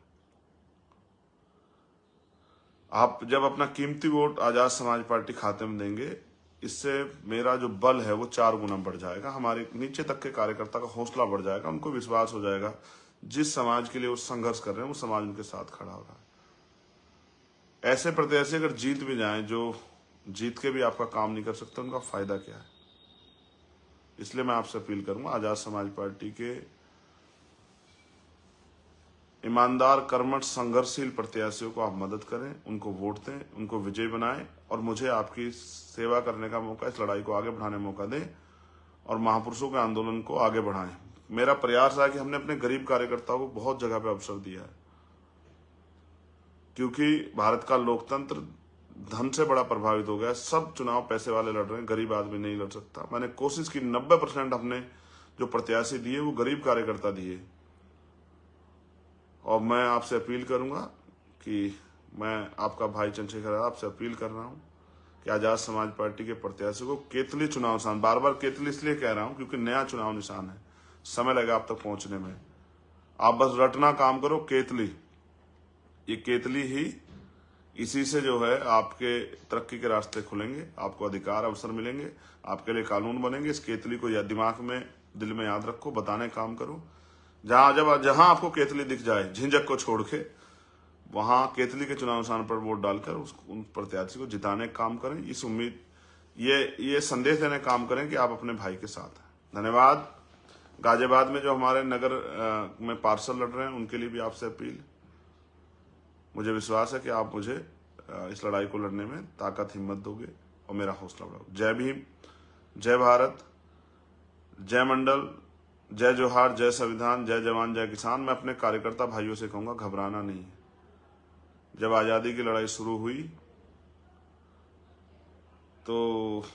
Speaker 1: आप जब अपना कीमती वोट आजाद समाज पार्टी खाते में देंगे, इससे मेरा जो बल है वो 4 गुना बढ़ जाएगा, हमारे नीचे तक के कार्यकर्ता का हौसला बढ़ जाएगा, उनको विश्वास हो जाएगा जिस समाज के लिए वो संघर्ष कर रहे हैं वो समाज उनके साथ खड़ा हो रहा है। ऐसे प्रत्याशी अगर जीत भी जाएं, जो जीत के भी आपका काम नहीं कर सकते, उनका फायदा क्या है? इसलिए मैं आपसे अपील करूंगा, आजाद समाज पार्टी के ईमानदार, कर्मठ, संघर्षशील प्रत्याशियों को आप मदद करें, उनको वोट दें, उनको विजयी बनाएं और मुझे आपकी सेवा करने का मौका, इस लड़ाई को आगे बढ़ाने का मौका दें और महापुरुषों के आंदोलन को आगे बढ़ाएं। मेरा प्रयास है कि हमने अपने गरीब कार्यकर्ताओं को बहुत जगह पे अवसर दिया है, क्योंकि भारत का लोकतंत्र धन से बड़ा प्रभावित हो गया है। सब चुनाव पैसे वाले लड़ रहे हैं, गरीब आदमी नहीं लड़ सकता। मैंने कोशिश की, 90% हमने जो प्रत्याशी दिए वो गरीब कार्यकर्ता दिए और मैं आपसे अपील करूंगा कि मैं आपका भाई चंद्रशेखर आपसे अपील कर रहा हूं कि आजाद समाज पार्टी के प्रत्याशी को केतली चुनाव निशान, बार बार केतली इसलिए कह रहा हूं क्योंकि नया चुनाव निशान है, समय लगेगा आप तक पहुंचने में। आप बस रटना काम करो, केतली, ये केतली ही, इसी से जो है आपके तरक्की के रास्ते खुलेंगे, आपको अधिकार अवसर मिलेंगे, आपके लिए कानून बनेंगे। इस केतली को या दिमाग में, दिल में याद रखो, बताने काम करो। जहां आपको केतली दिख जाए, झिंझक को छोड़ के वहां केतली के चुनाव निशान पर वोट डालकर उन प्रत्याशी को जिताने का काम करें। इस उम्मीद, ये संदेश देने का काम करें कि आप अपने भाई के साथ हैं। धन्यवाद। गाजियाबाद में जो हमारे नगर में पार्षद लड़ रहे हैं, उनके लिए भी आपसे अपील, मुझे विश्वास है कि आप मुझे इस लड़ाई को लड़ने में ताकत, हिम्मत दोगे और मेरा हौसला बढ़ाओगे। जय भीम, जय भारत, जय मंडल, जय जोहार, जय संविधान, जय जवान, जय किसान। मैं अपने कार्यकर्ता भाइयों से कहूंगा, घबराना नहीं है। जब आजादी की लड़ाई शुरू हुई तो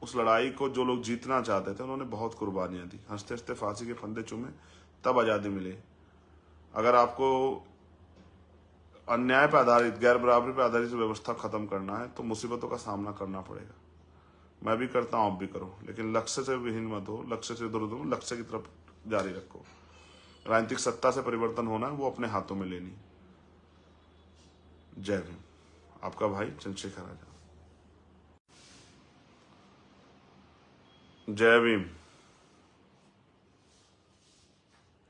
Speaker 1: उस लड़ाई को जो लोग जीतना चाहते थे उन्होंने बहुत कुर्बानियां दी, हंसते हंसते फांसी के फंदे चूमे, तब आजादी मिली। अगर आपको अन्याय पर आधारित, गैर बराबरी पर आधारित व्यवस्था खत्म करना है तो मुसीबतों का सामना करना पड़ेगा। मैं भी करता हूं, आप भी करो, लेकिन लक्ष्य से विहीन मत हो, लक्ष्य से इधर उधर, लक्ष्य की तरफ जारी रखो। राजनीतिक सत्ता से परिवर्तन होना है, वो अपने हाथों में लेनी। जय भीम, आपका भाई चंद्रशेखर आजाद। जय भीम,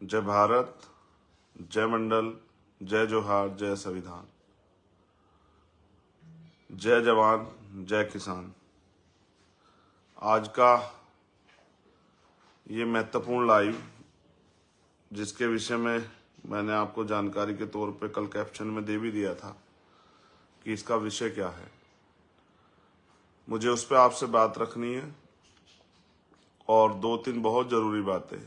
Speaker 1: जय भारत, जय मंडल, जय जोहार, जय संविधान, जय जवान, जय किसान। आज का ये महत्वपूर्ण लाइव, जिसके विषय में मैंने आपको जानकारी के तौर पे कल कैप्शन में दे भी दिया था कि इसका विषय क्या है, मुझे उस पर आपसे बात रखनी है और 2-3 बहुत जरूरी बातें।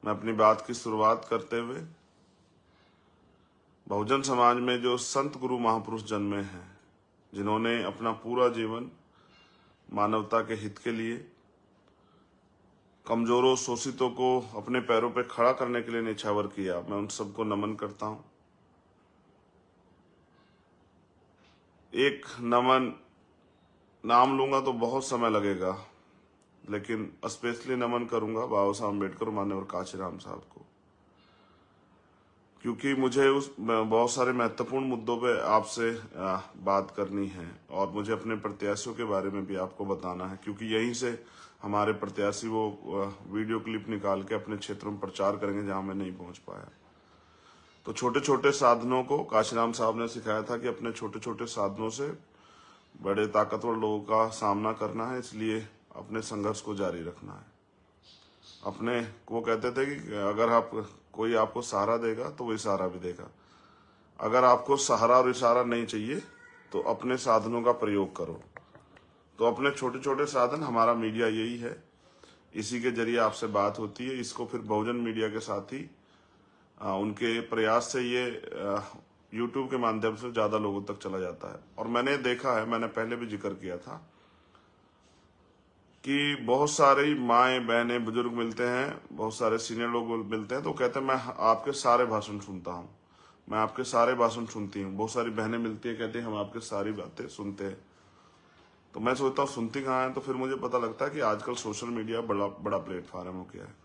Speaker 1: मैं अपनी बात की शुरुआत करते हुए बहुजन समाज में जो संत गुरु महापुरुष जन्मे हैं, जिन्होंने अपना पूरा जीवन मानवता के हित के लिए, कमजोरों शोषितों को अपने पैरों पर खड़ा करने के लिए निछावर किया, मैं उन सबको नमन करता हूं। एक नमन नाम लूंगा तो बहुत समय लगेगा, लेकिन स्पेशली नमन करूंगा बाबा साहब अम्बेडकर मान्यवर कांशीराम साहब को, क्योंकि मुझे उस बहुत सारे महत्वपूर्ण मुद्दों पे आपसे बात करनी है और मुझे अपने प्रत्याशियों के बारे में भी आपको बताना है, क्योंकि यहीं से हमारे प्रत्याशी वो वीडियो क्लिप निकाल के अपने क्षेत्रों में प्रचार करेंगे जहां मैं नहीं पहुंच पाया। तो छोटे छोटे साधनों को कांशीराम साहब ने सिखाया था कि अपने छोटे छोटे साधनों से बड़े ताकतवर लोगों का सामना करना है, इसलिए अपने संघर्ष को जारी रखना है। अपने वो कहते थे कि अगर आप कोई आपको सहारा देगा तो वो इशारा भी देगा। अगर आपको सहारा और इशारा नहीं चाहिए तो अपने साधनों का प्रयोग करो। तो अपने छोटे छोटे साधन, हमारा मीडिया यही है, इसी के जरिए आपसे बात होती है। इसको फिर बहुजन मीडिया के साथ ही उनके प्रयास से ये यूट्यूब के माध्यम से ज्यादा लोगों तक चला जाता है। और मैंने देखा है, मैंने पहले भी जिक्र किया था कि बहुत सारे माएँ बहनें बुजुर्ग मिलते हैं, बहुत सारे सीनियर लोग मिलते हैं तो कहते हैं मैं आपके सारे भाषण सुनता हूँ, मैं आपके सारे भाषण सुनती हूँ। बहुत सारी बहनें मिलती है, कहती हैं हम आपके सारी बातें सुनते हैं। तो मैं सोचता हूँ सुनती कहाँ है, तो फिर मुझे पता लगता है कि आजकल सोशल मीडिया बड़ा बड़ा प्लेटफॉर्म हो गया है।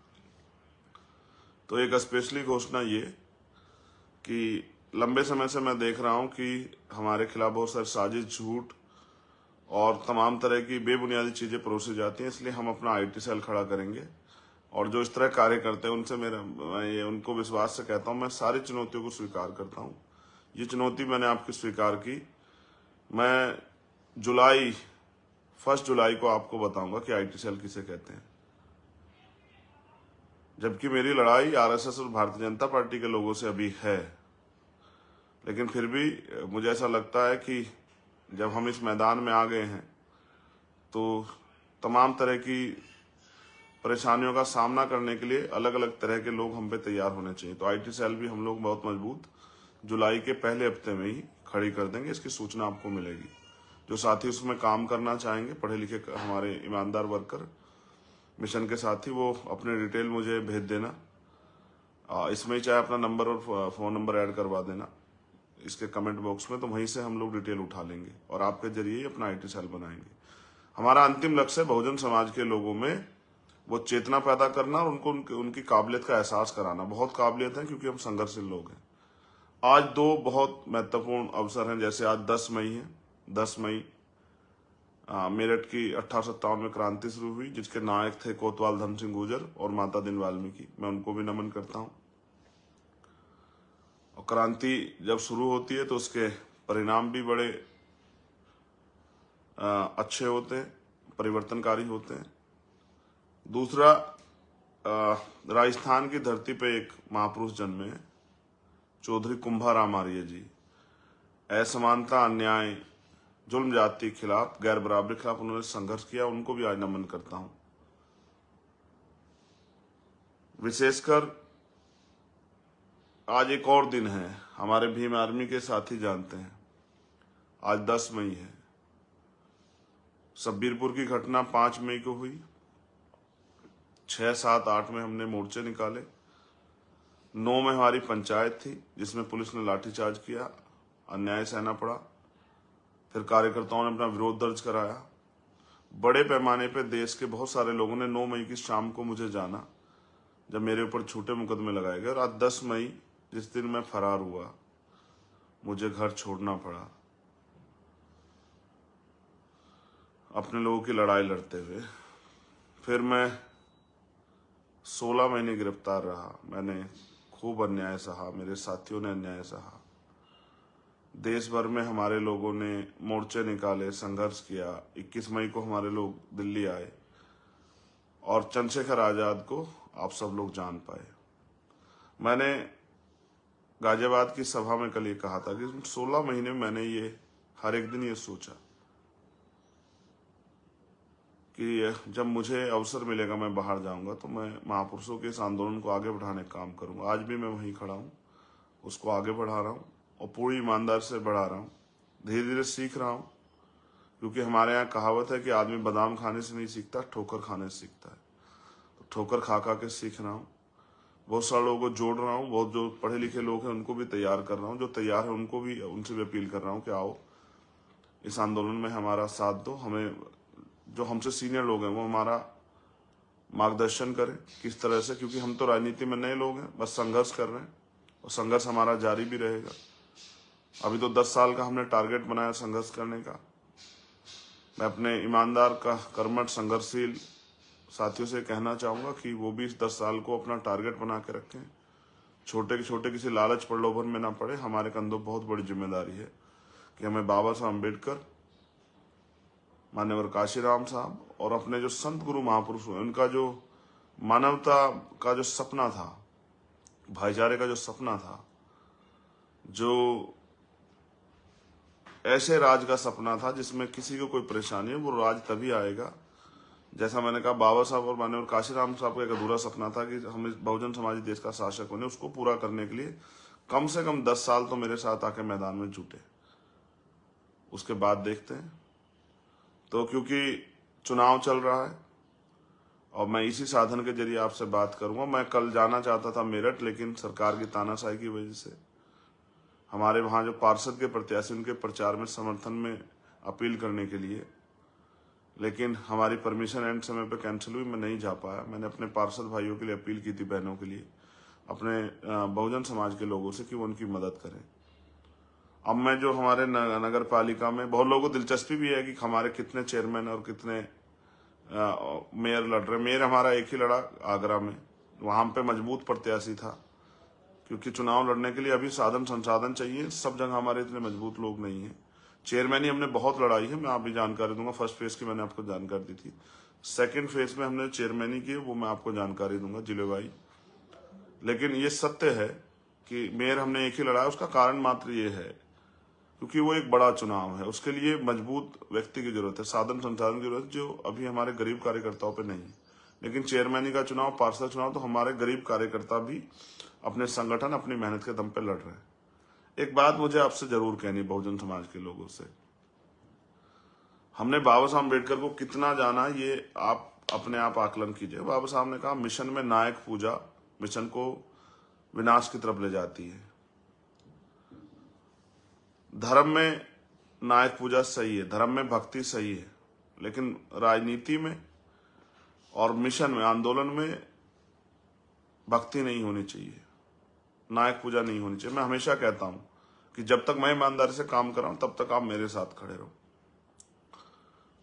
Speaker 1: तो एक स्पेशली घोषणा ये कि लंबे समय से मैं देख रहा हूं कि हमारे खिलाफ बहुत सारे साजिश, झूठ और तमाम तरह की बेबुनियादी चीजें परोसी जाती हैं, इसलिए हम अपना आईटी सेल खड़ा करेंगे। और जो इस तरह कार्य करते हैं उनसे मैं उनको विश्वास से कहता हूं, मैं सारी चुनौतियों को स्वीकार करता हूं। ये चुनौती मैंने आपकी स्वीकार की। मैं 1 जुलाई को आपको बताऊंगा कि आईटी सेल किसे कहते हैं, जबकि मेरी लड़ाई आरएसएस और भारतीय जनता पार्टी के लोगों से अभी है। लेकिन फिर भी मुझे ऐसा लगता है कि जब हम इस मैदान में आ गए हैं तो तमाम तरह की परेशानियों का सामना करने के लिए अलग अलग तरह के लोग हम पे तैयार होने चाहिए। तो आईटी सेल भी हम लोग बहुत मजबूत जुलाई के पहले हफ्ते में ही खड़ी कर देंगे, इसकी सूचना आपको मिलेगी। जो साथी उसमें काम करना चाहेंगे, पढ़े लिखे हमारे ईमानदार वर्कर मिशन के साथी, वो अपने डिटेल मुझे भेज देना। इसमें चाहे अपना नंबर और फोन नंबर ऐड करवा देना इसके कमेंट बॉक्स में, तो वहीं से हम लोग डिटेल उठा लेंगे और आपके जरिए ही अपना आईटी सेल बनाएंगे। हमारा अंतिम लक्ष्य है बहुजन समाज के लोगों में वो चेतना पैदा करना और उनको उनकी काबिलियत का एहसास कराना। बहुत काबिलियत है क्योंकि हम संघर्षशील लोग हैं। आज 2 बहुत महत्वपूर्ण अवसर हैं, जैसे आज 10 मई है। 10 मई मेरठ की 1857 में क्रांति शुरू हुई, जिसके नायक थे कोतवाल धन सिंह गुर्जर और माता दिन वाल्मीकि। मैं उनको भी नमन करता हूं। और क्रांति जब शुरू होती है तो उसके परिणाम भी बड़े अच्छे होते हैं, परिवर्तनकारी होते हैं। दूसरा, राजस्थान की धरती पे एक महापुरुष जन्मे हैं, चौधरी कुंभाराम आर्य जी। असमानता, अन्याय, जुल्म जाति के खिलाफ, गैर बराबरी के खिलाफ उन्होंने संघर्ष किया, उनको भी आज नमन करता हूं। विशेषकर आज एक और दिन है, हमारे भीम आर्मी के साथी जानते हैं, आज 10 मई है। सब्बीरपुर की घटना 5 मई को हुई। 6, 7, 8 में हमने मोर्चे निकाले। 9 में हमारी पंचायत थी जिसमें पुलिस ने लाठीचार्ज किया, अन्याय सहना पड़ा। फिर कार्यकर्ताओं ने अपना विरोध दर्ज कराया। बड़े पैमाने पर देश के बहुत सारे लोगों ने 9 मई की शाम को मुझे जाना, जब मेरे ऊपर झूठे मुकदमे लगाए गए। और आज 10 मई, जिस दिन मैं फरार हुआ, मुझे घर छोड़ना पड़ा अपने लोगों की लड़ाई लड़ते हुए। फिर मैं 16 महीने गिरफ्तार रहा। मैंने खूब अन्याय सहा, मेरे साथियों ने अन्याय सहा। देश भर में हमारे लोगों ने मोर्चे निकाले, संघर्ष किया। 21 मई को हमारे लोग दिल्ली आए और चंद्रशेखर आजाद को आप सब लोग जान पाए। मैंने गाजियाबाद की सभा में कल ये कहा था कि 16 महीने में मैंने ये हर एक दिन ये सोचा कि जब मुझे अवसर मिलेगा मैं बाहर जाऊंगा तो मैं महापुरुषों के इस आंदोलन को आगे बढ़ाने का काम करूंगा। आज भी मैं वहीं खड़ा हूं उसको आगे बढ़ा रहा हूँ और पूरी ईमानदार से बढ़ा रहा हूँ। धीरे धीरे सीख रहा हूँ, क्योंकि हमारे यहाँ कहावत है कि आदमी बादाम खाने से नहीं सीखता, ठोकर खाने से सीखता है। तो ठोकर खा खा के सीख रहा हूँ। बहुत सारे लोगों को जोड़ रहा हूँ, बहुत जो पढ़े लिखे लोग हैं उनको भी तैयार कर रहा हूँ, जो तैयार है उनको भी, उनसे भी अपील कर रहा हूँ कि आओ इस आंदोलन में हमारा साथ दो। हमें जो हमसे सीनियर लोग हैं वो हमारा मार्गदर्शन करें किस तरह से, क्योंकि हम तो राजनीति में नए लोग हैं, बस संघर्ष कर रहे हैं और संघर्ष हमारा जारी भी रहेगा। अभी तो 10 साल का हमने टारगेट बनाया संघर्ष करने का। मैं अपने ईमानदार का कर्मठ संघर्षशील साथियों से कहना चाहूंगा कि वो भी इस 10 साल को अपना टारगेट बना के रखें। छोटे के छोटे किसी लालच प्रलोभन में ना पड़े। हमारे कंधों बहुत बड़ी जिम्मेदारी है कि हमें बाबा साहब अम्बेडकर, मान्यवर काशीराम साहब और अपने जो संत गुरु महापुरुष हुए, उनका जो मानवता का जो सपना था, भाईचारे का जो सपना था, जो ऐसे राज का सपना था जिसमें किसी को कोई परेशानी है, वो राज तभी आएगा। जैसा मैंने कहा, बाबा साहब और माननीय काशीराम साहब का एक अधूरा सपना था कि हम इस बहुजन समाजी देश का शासक बने। उसको पूरा करने के लिए कम से कम 10 साल तो मेरे साथ आके मैदान में जुटे। उसके बाद देखते हैं। तो क्योंकि चुनाव चल रहा है और मैं इसी साधन के जरिए आपसे बात करूंगा। मैं कल जाना चाहता था मेरठ, लेकिन सरकार की तानाशाही की वजह से हमारे वहां जो पार्षद के प्रत्याशी, उनके प्रचार में समर्थन में अपील करने के लिए, लेकिन हमारी परमिशन एंड समय पे कैंसिल हुई, मैं नहीं जा पाया। मैंने अपने पार्षद भाइयों के लिए अपील की थी, बहनों के लिए, अपने बहुजन समाज के लोगों से कि वो उनकी मदद करें। अब मैं जो हमारे नगर पालिका में बहुत लोगों को दिलचस्पी भी है कि हमारे कितने चेयरमैन और कितने मेयर लड़ रहे। मेयर हमारा एक ही लड़ा आगरा में, वहां पे मजबूत प्रत्याशी था, क्योंकि चुनाव लड़ने के लिए अभी साधन संसाधन चाहिए। सब जगह हमारे इतने मजबूत लोग नहीं है। चेयरमैन ही हमने बहुत लड़ाई है, मैं आप भी जानकारी दूंगा। फर्स्ट फेज की मैंने आपको जानकारी दी थी, सेकंड फेज में हमने चेयरमैन ही की, वो मैं आपको जानकारी दूंगा जिलेवाई। लेकिन ये सत्य है कि मेयर हमने एक ही लड़ा है। उसका कारण मात्र ये है क्योंकि वो एक बड़ा चुनाव है, उसके लिए मजबूत व्यक्ति की जरूरत है, साधन संसाधन की जरूरत है, जो अभी हमारे गरीब कार्यकर्ताओं पे नहीं है। लेकिन चेयरमैनी का चुनाव, पार्षद चुनाव, तो हमारे गरीब कार्यकर्ता भी अपने संगठन, अपनी मेहनत के दम पे लड़ रहे हैं। एक बात मुझे आपसे जरूर कहनी, बहुजन समाज के लोगों से, हमने बाबा साहब अम्बेडकर को कितना जाना, ये आप अपने आप आकलन कीजिए। बाबा साहब ने कहा, मिशन में नायक पूजा मिशन को विनाश की तरफ ले जाती है। धर्म में नायक पूजा सही है, धर्म में भक्ति सही है, लेकिन राजनीति में और मिशन में, आंदोलन में भक्ति नहीं होनी चाहिए, नायक पूजा नहीं होनी चाहिए। मैं हमेशा कहता हूं कि जब तक मैं ईमानदारी से काम कर रहा हूं तब तक आप मेरे साथ खड़े रहो।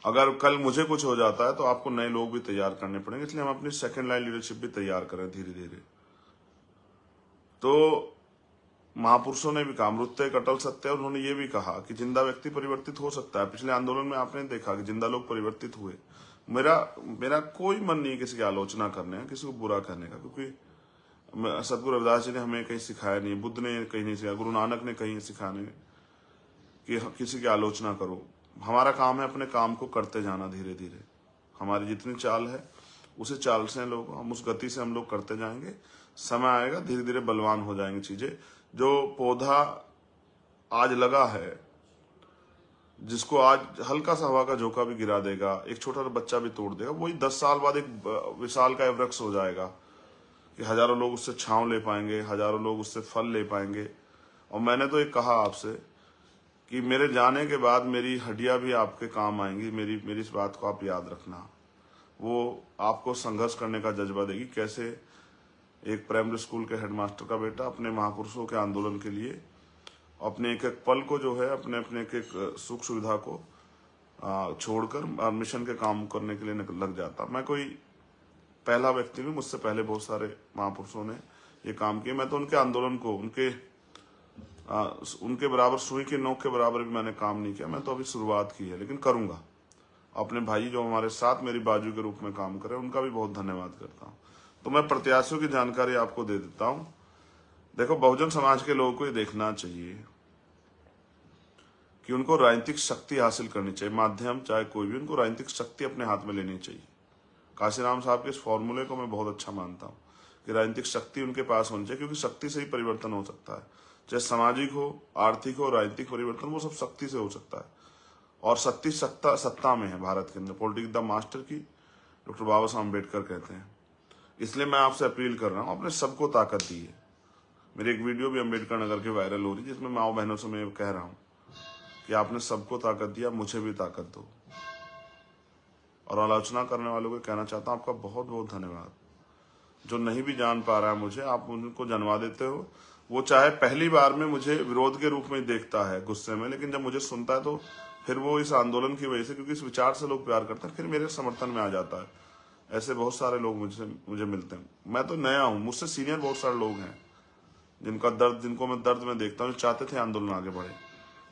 Speaker 1: अगर कल मुझे कुछ हो जाता है तो आपको नए लोग भी तैयार करने पड़ेंगे, इसलिए हम अपनी सेकंड लाइन लीडरशिप भी तैयार करें धीरे धीरे। तो महापुरुषों ने भी कहा, अमृत एक अटल सत्य है। उन्होंने ये भी कहा कि जिंदा व्यक्ति परिवर्तित हो सकता है। पिछले आंदोलन में आपने देखा कि जिंदा लोग परिवर्तित हुए। मेरा कोई मन नहीं किसी की आलोचना करने का, किसी को बुरा करने का, क्योंकि सदगुरु रविदास जी ने हमें कहीं सिखाया नहीं, बुद्ध ने कहीं नहीं सिखाया, गुरु नानक ने कहीं सिखाया नहीं कि किसी की आलोचना करो। हमारा काम है अपने काम को करते जाना धीरे धीरे। हमारी जितनी चाल है उसी चाल से लोग, हम उस गति से हम लोग करते जाएंगे। समय आएगा, धीरे धीरे बलवान हो जाएंगे चीजें। जो पौधा आज लगा है, जिसको आज हल्का सा हवा का झोंका भी गिरा देगा, एक छोटा सा बच्चा भी तोड़ देगा, वही 10 साल बाद एक विशाल का वृक्ष हो जाएगा कि हजारों लोग उससे छांव ले पाएंगे, हजारों लोग उससे फल ले पाएंगे। और मैंने तो एक कहा आपसे कि मेरे जाने के बाद मेरी हड्डियां भी आपके काम आएंगी। मेरी इस बात को आप याद रखना। वो आपको संघर्ष करने का जज्बा देगी। कैसे एक प्राइमरी स्कूल के हेडमास्टर का बेटा अपने महापुरुषों के आंदोलन के लिए अपने एक एक पल को जो है, अपने अपने एक एक सुख सुविधा को छोड़कर मिशन के काम करने के लिए लग जाता। मैं कोई पहला व्यक्ति नहीं, मुझसे पहले बहुत सारे महापुरुषों ने ये काम किया। मैं तो उनके आंदोलन को, उनके बराबर, सुई की नोक के बराबर भी मैंने काम नहीं किया। मैं तो अभी शुरुआत की है, लेकिन करूंगा। अपने भाई जो हमारे साथ मेरी बाजू के रूप में काम करे, उनका भी बहुत धन्यवाद करता हूं। तो मैं प्रत्याशियों की जानकारी आपको दे देता हूं। देखो, बहुजन समाज के लोगों को ये देखना चाहिए कि उनको राजनीतिक शक्ति हासिल करनी चाहिए। माध्यम चाहे कोई भी, उनको राजनीतिक शक्ति अपने हाथ में लेनी चाहिए। काशीराम साहब के इस फॉर्मूले को मैं बहुत अच्छा मानता हूं कि राजनीतिक शक्ति उनके पास होनी चाहिए, क्योंकि शक्ति से ही परिवर्तन हो सकता है। चाहे सामाजिक हो, आर्थिक हो, राजनीतिक परिवर्तन, वो सब शक्ति से हो सकता है। और शक्ति सत्ता में है भारत के अंदर। पॉलिटिक्स द मास्टर की डॉक्टर बाबा साहब अम्बेडकर कहते हैं। इसलिए मैं आपसे अपील कर रहा हूं, आपने सबको ताकत दी है। मेरी एक वीडियो भी अम्बेडकर नगर के वायरल हो रही है, जिसमें माओ बहनों से मैं कह रहा हूं कि आपने सबको ताकत दिया, मुझे भी ताकत दो। और आलोचना करने वालों को कहना चाहता हूं, आपका बहुत बहुत धन्यवाद। जो नहीं भी जान पा रहा है मुझे, आप उनको जानवा देते हो। वो चाहे पहली बार में मुझे विरोध के रूप में देखता है, गुस्से में, लेकिन जब मुझे सुनता है तो फिर वो इस आंदोलन की वजह से, क्योंकि इस विचार से लोग प्यार करते हैं, फिर मेरे समर्थन में आ जाता है। ऐसे बहुत सारे लोग मुझे मिलते हैं। मैं तो नया हूं, मुझसे सीनियर बहुत सारे लोग हैं जिनको मैं दर्द में देखता हूँ, चाहते थे आंदोलन आगे बढ़े।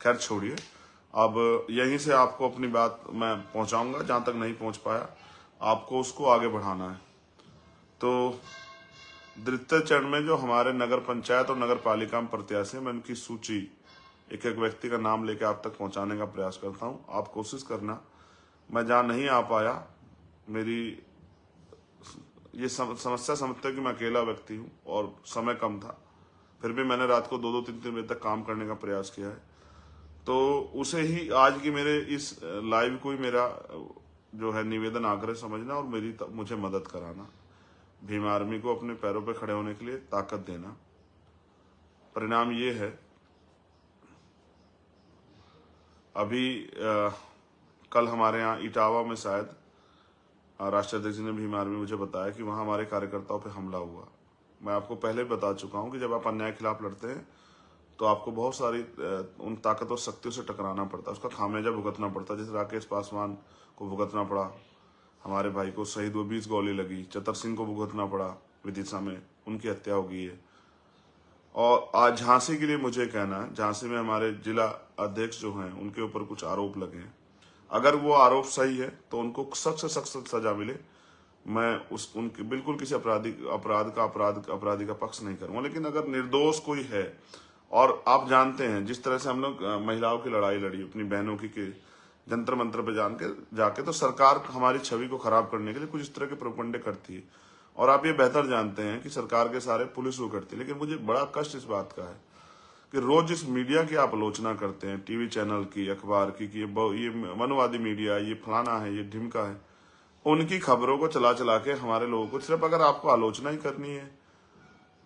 Speaker 1: खैर छोड़िए, अब यहीं से आपको अपनी बात मैं पहुंचाऊंगा, जहां तक नहीं पहुंच पाया आपको उसको आगे बढ़ाना है। तो द्वितीय चरण में जो हमारे नगर पंचायत और नगर पालिका में प्रत्याशी हैं, मैं उनकी सूची एक एक व्यक्ति का नाम लेके आप तक पहुंचाने का प्रयास करता हूं। आप कोशिश करना। मैं जहां नहीं आ पाया, मेरी ये समस्या समझते कि मैं अकेला व्यक्ति हूं और समय कम था, फिर भी मैंने रात को 2-2, 3-3 बजे तक काम करने का प्रयास किया है। तो उसे ही आज की मेरे इस लाइव को ही मेरा जो है निवेदन आग्रह समझना और मुझे मदद कराना। भीम आर्मी को अपने पैरों पर खड़े होने के लिए ताकत देना। परिणाम ये है, अभी कल हमारे यहाँ इटावा में शायद राष्ट्रीय अध्यक्ष ने भीम आर्मी मुझे बताया कि वहां हमारे कार्यकर्ताओं पे हमला हुआ। मैं आपको पहले बता चुका हूं कि जब आप अन्याय के खिलाफ लड़ते हैं तो आपको बहुत सारी उन ताकतवर शक्तियों से टकराना पड़ता है, उसका खामियाजा भुगतना पड़ता है। जैसे राकेश पासवान को भुगतना पड़ा, हमारे भाई को शहीद हुए 20 गोली लगी, चतर सिंह को भुगतना पड़ा विदिशा में, उनकी हत्या हो गई है। और आज झांसी के लिए मुझे कहना है, झांसी में हमारे जिला अध्यक्ष जो हैं उनके ऊपर कुछ आरोप लगे हैं। अगर वो आरोप सही है तो उनको सख्त से सख्त सजा मिले। मैं उनके बिल्कुल किसी अपराधी का पक्ष नहीं करूंगा, लेकिन अगर निर्दोष कोई है, और आप जानते हैं जिस तरह से हम लोग महिलाओं की लड़ाई लड़ी अपनी बहनों की जंतर मंत्र पे जाके, तो सरकार हमारी छवि को खराब करने के लिए कुछ इस तरह के प्रोपगंडे करती है। और आप ये बेहतर जानते हैं कि सरकार के सारे पुलिस को करती है। लेकिन मुझे बड़ा कष्ट इस बात का है कि रोज जिस मीडिया की आप आलोचना करते हैं, टीवी चैनल की, अखबार की, कि ये मनवादी मीडिया, ये फलाना है, ये ढिमका है, उनकी खबरों को चला चला के हमारे लोगों को, सिर्फ अगर आपको आलोचना ही करनी है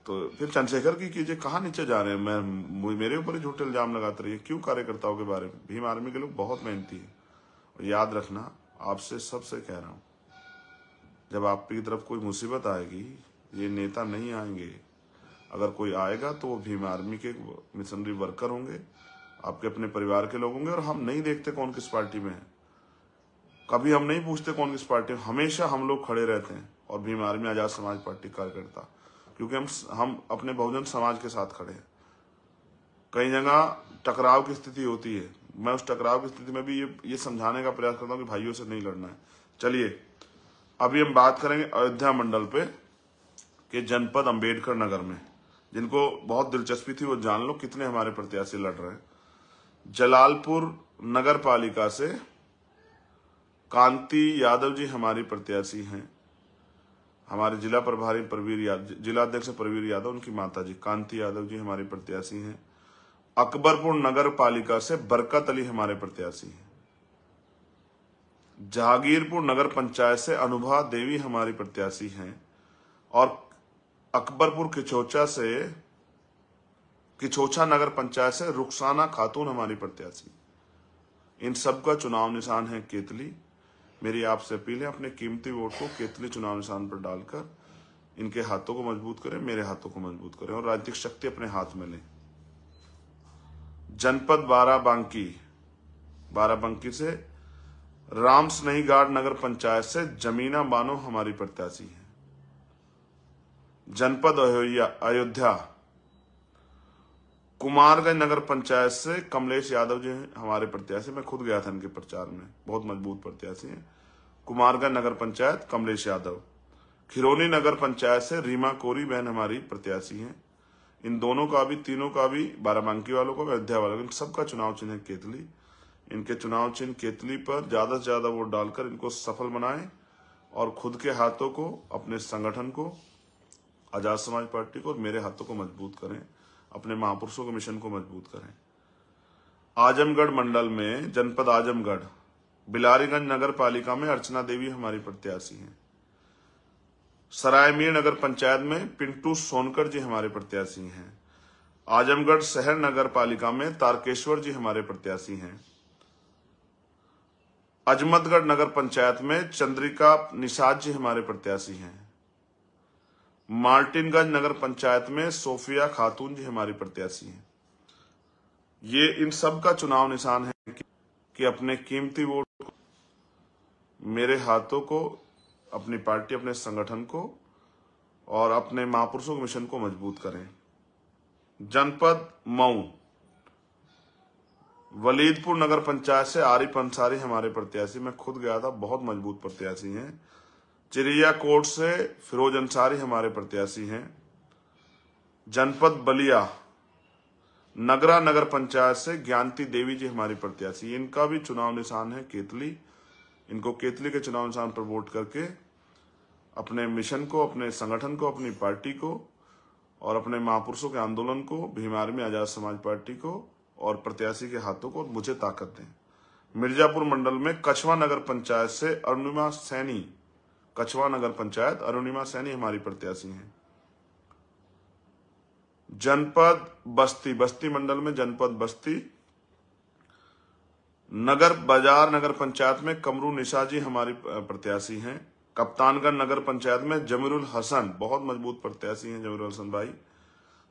Speaker 1: तो फिर चंद्रशेखर की कीजिए, कहाँ नीचे जा रहे हैं। मेरे ऊपर ही झूठे इल्जाम लगाते रहिए क्यों कार्यकर्ताओं के बारे में। भीम आर्मी के लोग बहुत मेहनती है। और याद रखना, आपसे सबसे कह रहा हूं, जब आपकी तरफ कोई मुसीबत आएगी, ये नेता नहीं आएंगे। अगर कोई आएगा तो वो भीम आर्मी के मिशनरी वर्कर होंगे, आपके अपने परिवार के लोग होंगे। और हम नहीं देखते कौन किस पार्टी में है, कभी हम नहीं पूछते कौन किस पार्टी में, हमेशा हम लोग खड़े रहते हैं। और भीम आर्मी आजाद समाज पार्टी कार्यकर्ता, क्योंकि हम अपने बहुजन समाज के साथ खड़े हैं। कई जगह टकराव की स्थिति होती है, मैं उस टकराव की स्थिति में भी ये समझाने का प्रयास करता हूं कि भाइयों से नहीं लड़ना है। चलिए, अभी हम बात करेंगे अयोध्या मंडल पे के जनपद अम्बेडकर नगर में। जिनको बहुत दिलचस्पी थी वो जान लो कितने हमारे प्रत्याशी लड़ रहे हैं। जलालपुर नगर पालिका से कांति यादव जी हमारी प्रत्याशी हैं। हमारे जिला प्रभारी जिला अध्यक्ष प्रवीर यादव, उनकी माता जी कांति यादव जी हमारी प्रत्याशी हैं। अकबरपुर नगर पालिका से बरकत अली हमारे प्रत्याशी हैं। जहांगीरपुर नगर पंचायत से अनुभा देवी हमारी प्रत्याशी हैं। और अकबरपुर किचोचा नगर पंचायत से रुखसाना खातून हमारी प्रत्याशी। इन सब का चुनाव निशान है केतली। मेरी आपसे अपील है, अपने कीमती वोट को केतली चुनाव निशान पर डालकर इनके हाथों को मजबूत करें, मेरे हाथों को मजबूत करें और राजनीतिक शक्ति अपने हाथ में लें। जनपद बाराबंकी से राम स्नेहीगाड नगर पंचायत से जमीना बानो हमारी प्रत्याशी है। जनपद अयोध्या कुमारगंज नगर पंचायत से कमलेश यादव जी हमारे प्रत्याशी। मैं खुद गया था इनके प्रचार में, बहुत मजबूत प्रत्याशी हैं। कुमारगंज नगर पंचायत कमलेश यादव। खिरोनी नगर पंचायत से रीमा कोरी बहन हमारी प्रत्याशी हैं। इन दोनों का भी, तीनों का भी, बाराबंकी वालों का, अयोध्या वालों का, इन सबका चुनाव चिन्ह है केतली। इनके चुनाव चिन्ह केतली पर ज्यादा से ज्यादा वोट डालकर इनको सफल बनाएं और खुद के हाथों को, अपने संगठन को, आजाद समाज पार्टी को और मेरे हाथों को मजबूत करें। अपने महापुरुषों के मिशन को मजबूत करें। आजमगढ़ मंडल में जनपद आजमगढ़ बिलारीगंज नगर पालिका में अर्चना देवी हमारी प्रत्याशी हैं। सरायमीर नगर पंचायत में पिंटू सोनकर जी हमारे प्रत्याशी हैं। आजमगढ़ शहर नगर पालिका में तारकेश्वर जी हमारे प्रत्याशी हैं। अजमतगढ़ नगर पंचायत में चंद्रिका निषाद जी हमारे प्रत्याशी हैं। मार्टिनगंज नगर पंचायत में सोफिया खातून जी हमारी प्रत्याशी हैं। ये इन सब का चुनाव निशान है कि अपने कीमती वोट मेरे हाथों को, अपनी पार्टी, अपने संगठन को और अपने महापुरुषों के मिशन को मजबूत करें। जनपद मऊ वलीदपुर नगर पंचायत से आरिफ अंसारी हमारे प्रत्याशी, मैं खुद गया था, बहुत मजबूत प्रत्याशी हैं। चिड़िया कोट से फिरोज अंसारी हमारे प्रत्याशी हैं। जनपद बलिया नगरा नगर पंचायत से ज्ञानती देवी जी हमारी प्रत्याशी, इनका भी चुनाव निशान है केतली। इनको केतली के चुनाव निशान पर वोट करके अपने मिशन को, अपने संगठन को, अपनी पार्टी को और अपने महापुरुषों के आंदोलन को, भीम आर्मी आजाद समाज पार्टी को और प्रत्याशी के हाथों को मुझे ताकत दें। मिर्जापुर मंडल में कछवा नगर पंचायत से अरुणिमा सैनी, कछवा नगर पंचायत अरुणिमा सैनी हमारी प्रत्याशी हैं। जनपद बस्ती, बस्ती मंडल में जनपद बस्ती नगर बाजार नगर पंचायत में कमरू निशा जी हमारी प्रत्याशी हैं। कप्तानगंज नगर पंचायत में जमीरुल हसन, बहुत मजबूत प्रत्याशी हैं जमीरुल हसन भाई।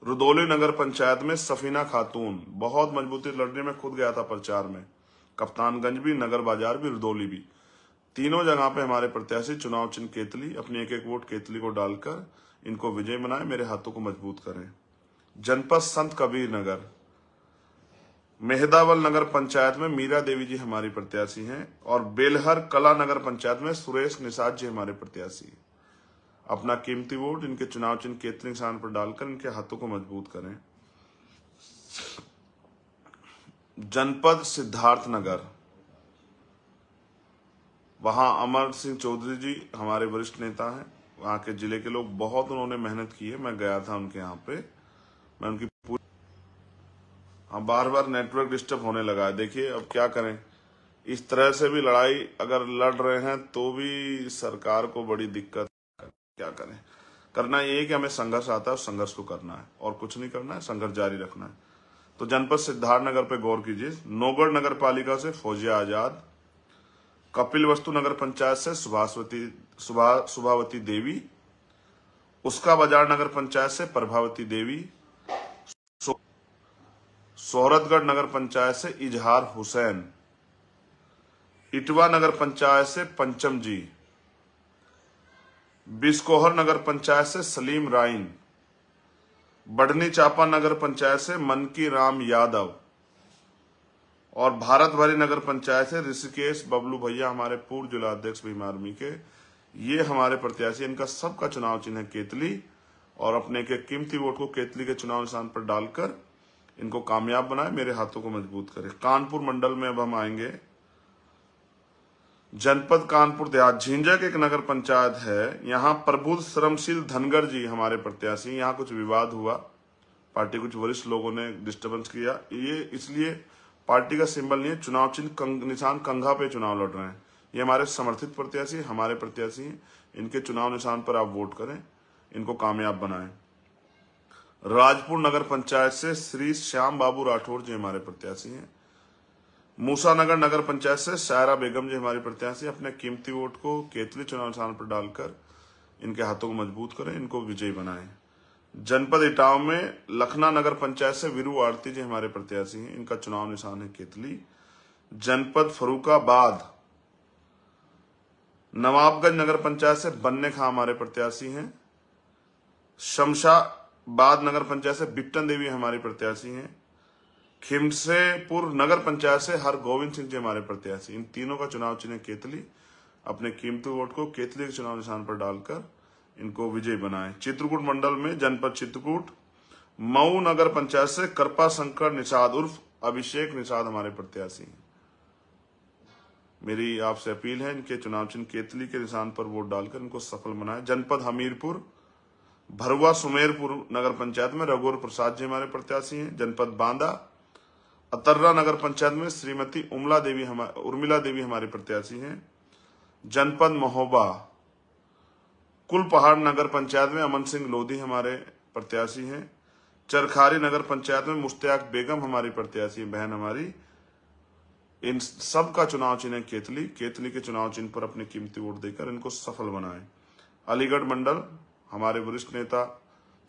Speaker 1: रुदौली नगर पंचायत में सफीना खातून, बहुत मजबूती लड़ने में खुद गया था प्रचार में। कप्तानगंज भी, नगर बाजार भी, रुदौली भी, तीनों जगह पे हमारे प्रत्याशी। चुनाव चिन्ह केतली, अपनी एक एक वोट केतली को डालकर इनको विजय बनाए, मेरे हाथों को मजबूत करें। जनपद संत कबीर नगर मेहदावल नगर पंचायत में मीरा देवी जी हमारी प्रत्याशी हैं और बेलहर कला नगर पंचायत में सुरेश निषाद जी हमारे प्रत्याशी हैं। अपना कीमती वोट इनके चुनाव चिन्ह केतली निशान पर डालकर इनके हाथों को मजबूत करें। जनपद सिद्धार्थ नगर, वहां अमर सिंह चौधरी जी हमारे वरिष्ठ नेता हैं। वहां के जिले के लोग बहुत उन्होंने मेहनत की है, मैं गया था उनके यहाँ पे, मैं उनकी पूरी। हाँ, बार बार नेटवर्क डिस्टर्ब होने लगा है। देखिए अब क्या करें, इस तरह से भी लड़ाई अगर लड़ रहे हैं तो भी सरकार को बड़ी दिक्कत, क्या करें। करना ये है कि हमें संघर्ष आता है, उस संघर्ष को करना है और कुछ नहीं करना है, संघर्ष जारी रखना है। तो जनपद सिद्धार्थ नगर पे गौर कीजिए। नौगढ़ नगर पालिका से फौजिया आजाद, कपिल वस्तु नगर पंचायत से सुभावती देवी, उसका बाजार नगर पंचायत से प्रभावती देवी, सोहरतगढ़ नगर पंचायत से इजहार हुसैन, इटवा नगर पंचायत से पंचम जी, बिस्कोहर नगर पंचायत से सलीम राइन, बढ़नी चापा नगर पंचायत से मनकी राम यादव और भारत भरी नगर पंचायत से ऋषिकेश बबलू भैया, हमारे पूर्व जिला अध्यक्ष भीम आर्मी के, ये हमारे प्रत्याशी। इनका सबका चुनाव चिन्ह है केतली और अपने के कीमती वोट को केतली के चुनाव निशान पर डालकर इनको कामयाब बनाए, मेरे हाथों को मजबूत करे। कानपुर मंडल में अब हम आएंगे। जनपद कानपुर देहात झिंझक एक नगर पंचायत है, यहाँ प्रबुद्ध श्रमशील धनगर जी हमारे प्रत्याशी। यहाँ कुछ विवाद हुआ, पार्टी कुछ वरिष्ठ लोगों ने डिस्टर्बेंस किया, ये इसलिए पार्टी का सिंबल नहीं है, चुनाव चिन्ह निशान कंघा पे चुनाव लड़ रहे हैं। ये हमारे समर्थित प्रत्याशी, हमारे प्रत्याशी हैं, इनके चुनाव निशान पर आप वोट करें, इनको कामयाब बनाएं। राजपुर नगर पंचायत से श्री श्याम बाबू राठौर जी हमारे प्रत्याशी हैं। मूसानगर नगर पंचायत से शायरा बेगम जी हमारी प्रत्याशी। अपने कीमती वोट को केतली चुनाव निशान पर डालकर इनके हाथों को मजबूत करें, इनको विजयी बनाएं। जनपद इटावा में लखना नगर पंचायत से वीरू आरती जी हमारे प्रत्याशी हैं, इनका चुनाव निशान है केतली। जनपद फर्रुखाबाद नवाबगंज नगर पंचायत से बन्ने खां हमारे प्रत्याशी हैं। शमशाबाद नगर पंचायत से बिप्टन देवी हमारी प्रत्याशी हैं। खिमसेपुर नगर पंचायत से हर गोविंद सिंह जी हमारे प्रत्याशी। इन तीनों का चुनाव चिन्ह केतली। अपने कीमती वोट को केतली के चुनाव निशान पर डालकर इनको विजयी बनाएं। चित्रकूट मंडल में जनपद चित्रकूट मऊ नगर पंचायत से कृपा शंकर निषाद उर्फ अभिषेक निषाद हमारे प्रत्याशी हैं। मेरी आपसे अपील है, इनके चुनाव चिन्ह केतली के निशान पर वोट डालकर इनको सफल बनाएं। जनपद हमीरपुर भरुआ सुमेरपुर नगर पंचायत में रघुवर प्रसाद जी हमारे प्रत्याशी हैं। जनपद बांदा अतर्रा नगर पंचायत में श्रीमती उर्मिला देवी हमारे प्रत्याशी हैं। जनपद महोबा कुलपहाड़ नगर पंचायत में अमन सिंह लोधी हमारे प्रत्याशी हैं। चरखारी नगर पंचायत में मुश्ताक बेगम हमारी प्रत्याशी बहन हमारी। इन सब का चुनाव चिन्ह है केतली। केतली के चुनाव चिन्ह पर अपने कीमती वोट देकर इनको सफल बनाएं। अलीगढ़ मंडल हमारे वरिष्ठ नेता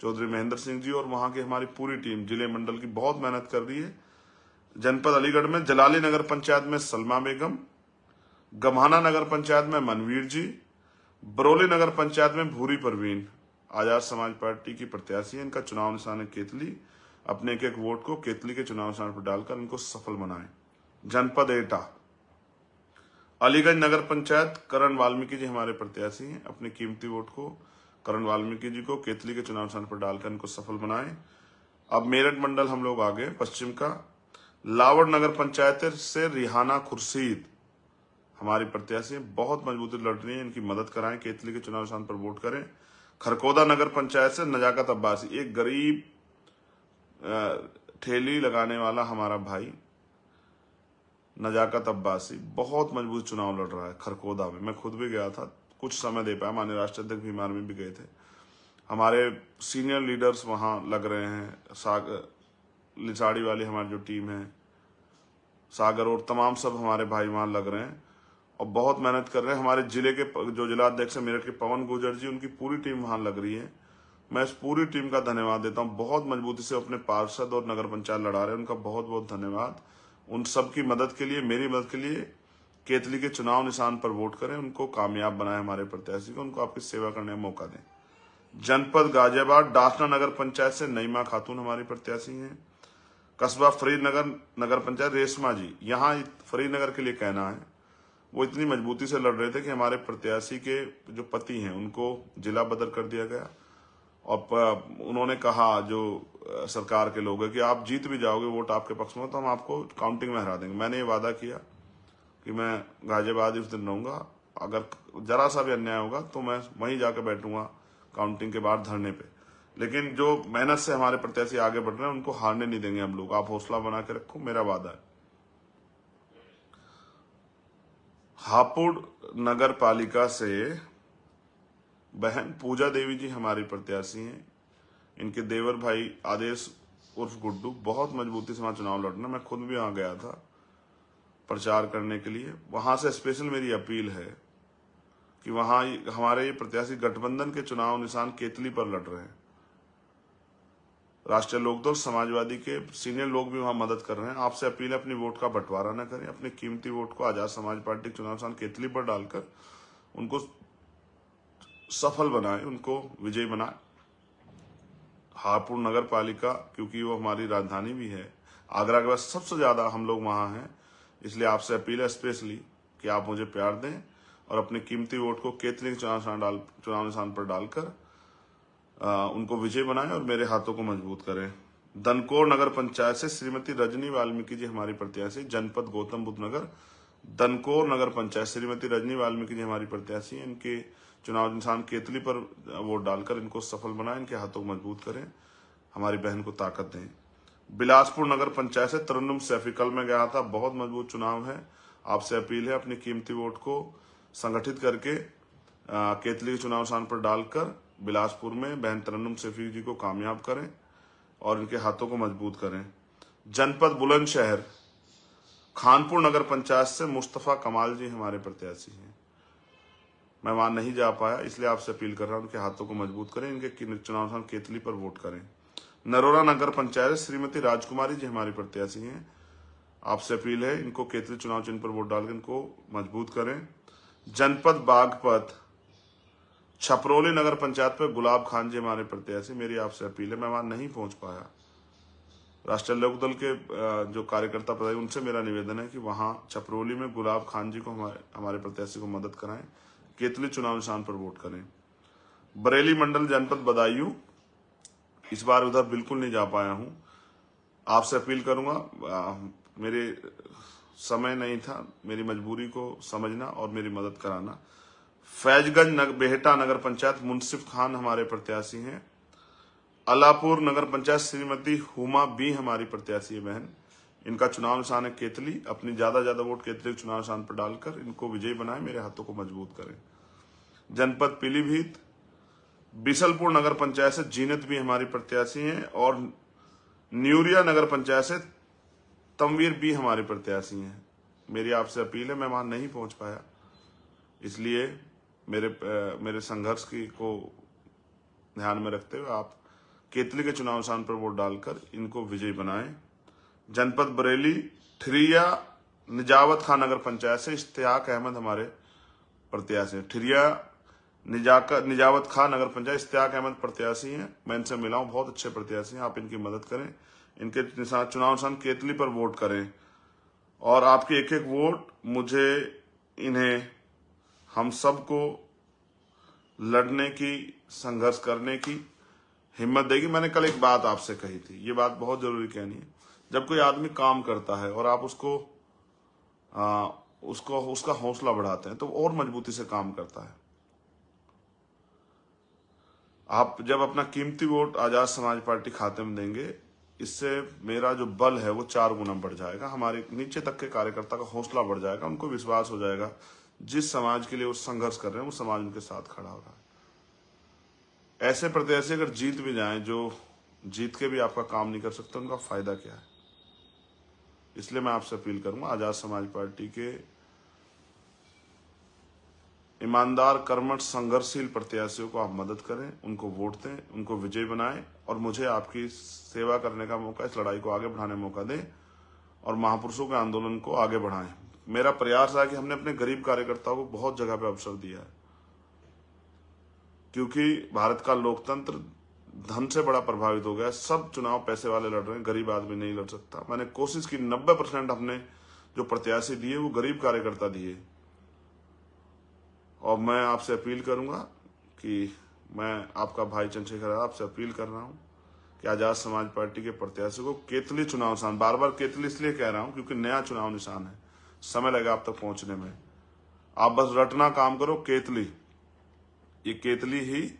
Speaker 1: चौधरी महेंद्र सिंह जी और वहां की हमारी पूरी टीम जिले मंडल की बहुत मेहनत कर रही है। जनपद अलीगढ़ में जलाली नगर पंचायत में सलमा बेगम, गम्हाना नगर पंचायत में मनवीर जी, बरौली नगर पंचायत में भूरी परवीन आजाद समाज पार्टी की प्रत्याशी है। इनका चुनाव निशान है केतली। अपने एक एक वोट को केतली के चुनाव निशान पर डालकर इनको सफल बनाएं। जनपद एटा अलीगंज नगर पंचायत करण वाल्मीकि जी हमारे प्रत्याशी हैं। अपने कीमती वोट को करण वाल्मीकि जी को केतली के चुनाव निशान पर डालकर इनको सफल बनाएं। अब मेरठ मंडल हम लोग आगे पश्चिम का लावड़ नगर पंचायत से रिहाना खुर्शीद हमारी प्रत्याशी बहुत मजबूती लड़ रही है। इनकी मदद कराएं, केतली के चुनाव निशान पर वोट करें। खरकोदा नगर पंचायत से नजाकत अब्बासी, एक गरीब ठेली लगाने वाला हमारा भाई नजाकत अब्बासी बहुत मजबूत चुनाव लड़ रहा है खरकोदा में। मैं खुद भी गया था, कुछ समय दे पाया। माननीय राष्ट्रीय अध्यक्ष बीमार में भी गए थे। हमारे सीनियर लीडर्स वहां लग रहे हैं। लिसाड़ी वाली हमारी जो टीम है, सागर और तमाम सब हमारे भाई वहां लग रहे हैं और बहुत मेहनत कर रहे हैं। हमारे जिले के जो जिलाध्यक्ष है मेरठ के पवन गुर्जर जी, उनकी पूरी टीम वहां लग रही है। मैं इस पूरी टीम का धन्यवाद देता हूं। बहुत मजबूती से अपने पार्षद और नगर पंचायत लड़ा रहे हैं। उनका बहुत बहुत धन्यवाद। उन सब की मदद के लिए, मेरी मदद के लिए केतली के चुनाव निशान पर वोट करें। उनको कामयाब बनाए हमारे प्रत्याशी को, उनको आपकी सेवा करने का मौका दें। जनपद गाजियाबाद डासना नगर पंचायत से नईमा खातून हमारी प्रत्याशी हैं। कस्बा फरीदनगर नगर पंचायत रेशमा जी, यहाँ फरीदनगर के लिए कहना है, वो इतनी मजबूती से लड़ रहे थे कि हमारे प्रत्याशी के जो पति हैं उनको जिला बदल कर दिया गया और उन्होंने कहा जो सरकार के लोग हैं कि आप जीत भी जाओगे, वोट आपके पक्ष में तो हम आपको काउंटिंग में हरा देंगे। मैंने ये वादा किया कि मैं गाजियाबाद उस दिन रहूंगा, अगर जरा सा भी अन्याय होगा तो मैं वहीं जाकर बैठूंगा काउंटिंग के बाद धरने पे। लेकिन जो मेहनत से हमारे प्रत्याशी आगे बढ़ रहे हैं उनको हारने नहीं देंगे हम लोग। आप हौसला बना के रखो, मेरा वादा है। हापुड़ नगर पालिका से बहन पूजा देवी जी हमारी प्रत्याशी हैं। इनके देवर भाई आदेश उर्फ गुड्डू बहुत मजबूती से वहां चुनाव लड़ना। मैं खुद भी वहां गया था प्रचार करने के लिए। वहां से स्पेशल मेरी अपील है कि वहां हमारे ये प्रत्याशी गठबंधन के चुनाव निशान केतली पर लड़ रहे हैं। राष्ट्रीय लोकदल समाजवादी के सीनियर लोग भी वहां मदद कर रहे हैं। आपसे अपील है अपनी वोट का बंटवारा न करें। अपने कीमती वोट को आजाद समाज पार्टी के चुनाव निशान केतली पर डालकर उनको सफल बनाए, उनको विजयी बनाए। हापुड़ नगर पालिका क्योंकि वो हमारी राजधानी भी है, आगरा के बाद सबसे ज्यादा हम लोग वहां हैं, इसलिए आपसे अपील है स्पेशली कि आप मुझे प्यार दें और अपने कीमती वोट को केतली के चुनाव निशान पर डालकर उनको विजय बनाएं और मेरे हाथों को मजबूत करें। दनकोर नगर पंचायत से श्रीमती रजनी वाल्मीकि जी हमारी प्रत्याशी। जनपद गौतम बुद्ध नगर दनकोर नगर पंचायत श्रीमती रजनी वाल्मीकि जी हमारी प्रत्याशी हैं। इनके चुनाव निशान केतली पर वोट डालकर इनको सफल बनाएं, इनके हाथों को मजबूत करें, हमारी बहन को ताकत दें। बिलासपुर नगर पंचायत से तरन्नुम सैफी, कल मैं गया था, बहुत मजबूत चुनाव है। आपसे अपील है अपनी कीमती वोट को संगठित करके केतली के चुनाव निशान पर डालकर बिलासपुर में बहन तरन्नुम सैफी जी को कामयाब करें और इनके हाथों को मजबूत करें। जनपद बुलंदशहर खानपुर नगर पंचायत से मुस्तफा कमाल जी हमारे प्रत्याशी हैं। मैं वहां नहीं जा पाया, इसलिए आपसे अपील कर रहा हूं, उनके हाथों को मजबूत करें, इनके चुनाव निशान केतली पर वोट करें। नरोरा नगर पंचायत श्रीमती राजकुमारी जी हमारी प्रत्याशी हैं। आपसे अपील है इनको केतली चुनाव चिन्ह पर वोट डालकर इनको मजबूत करें। जनपद बागपत छपरोली नगर पंचायत पर गुलाब खान जी हमारे प्रत्याशी। मेरी आपसे अपील है, मैं वहां नहीं पहुंच पाया। राष्ट्रीय लोकदल के जो कार्यकर्ता पदाधिकारी उनसे मेरा निवेदन है कि वहां छपरोली में गुलाब खान जी को हमारे प्रत्याशी को मदद कराएं, केतली चुनाव निशान पर वोट करें। बरेली मंडल जनपद बदायूं, इस बार उधर बिल्कुल नहीं जा पाया हूं। आपसे अपील करूंगा, मेरे समय नहीं था, मेरी मजबूरी को समझना और मेरी मदद कराना। फैजगंज बेहटा नगर पंचायत मुंसिफ खान हमारे प्रत्याशी हैं। अलापुर नगर पंचायत श्रीमती हुमा बी हमारी प्रत्याशी है बहन। इनका चुनाव निशान है केतली। अपनी ज्यादा वोट केतली के चुनाव निशान पर डालकर इनको विजयी बनाएं, मेरे हाथों को मजबूत करें। जनपद पीलीभीत बिशलपुर नगर पंचायत से जीनत भी हमारी प्रत्याशी हैं और न्यूरिया नगर पंचायत से तमवीर भी हमारी प्रत्याशी हैं। मेरी आपसे अपील है, मैं वहां नहीं पहुंच पाया, इसलिए मेरे संघर्ष को ध्यान में रखते हुए आप केतली के चुनाव निशान पर वोट डालकर इनको विजयी बनाएं। जनपद बरेली ठिरिया निजावत खान नगर पंचायत से इश्तियाक अहमद हमारे प्रत्याशी हैं। ठिरिया निजावत खान नगर पंचायत इश्तियाक अहमद प्रत्याशी हैं। मैं इनसे मिला हूं, बहुत अच्छे प्रत्याशी हैं। आप इनकी मदद करें, इनके चुनाव निशान केतली पर वोट करें और आपकी एक एक वोट मुझे इन्हें हम सबको लड़ने की, संघर्ष करने की हिम्मत देगी। मैंने कल एक बात आपसे कही थी, ये बात बहुत जरूरी कहनी है। जब कोई आदमी काम करता है और आप उसका हौसला बढ़ाते हैं तो और मजबूती से काम करता है। आप जब अपना कीमती वोट आजाद समाज पार्टी खाते में देंगे, इससे मेरा जो बल है वो 4 गुना बढ़ जाएगा। हमारे नीचे तक के कार्यकर्ता का हौसला बढ़ जाएगा, उनको विश्वास हो जाएगा जिस समाज के लिए वो संघर्ष कर रहे हैं वो समाज उनके साथ खड़ा हो रहा है। ऐसे प्रत्याशी अगर जीत भी जाएं, जो जीत के भी आपका काम नहीं कर सकते, उनका फायदा क्या है? इसलिए मैं आपसे अपील करूंगा, आजाद समाज पार्टी के ईमानदार, कर्मठ, संघर्षशील प्रत्याशियों को आप मदद करें, उनको वोट दें, उनको विजयी बनाएं और मुझे आपकी सेवा करने का मौका, इस लड़ाई को आगे बढ़ाने का मौका दें और महापुरुषों के आंदोलन को आगे बढ़ाएं। मेरा प्रयास है कि हमने अपने गरीब कार्यकर्ताओं को बहुत जगह पे अवसर दिया है, क्योंकि भारत का लोकतंत्र धन से बड़ा प्रभावित हो गया। सब चुनाव पैसे वाले लड़ रहे हैं, गरीब आदमी नहीं लड़ सकता। मैंने कोशिश की, 90% हमने जो प्रत्याशी दिए वो गरीब कार्यकर्ता दिए। और मैं आपसे अपील करूंगा कि मैं आपका भाई चंद्रशेखर आपसे अपील कर रहा हूं कि आजाद समाज पार्टी के प्रत्याशी को केतली चुनाव निशान, बार बार केतली इसलिए कह रहा हूं क्योंकि नया चुनाव निशान है, समय लगेगा आप तक पहुंचने में। आप बस रटना काम करो, केतली। ये केतली ही,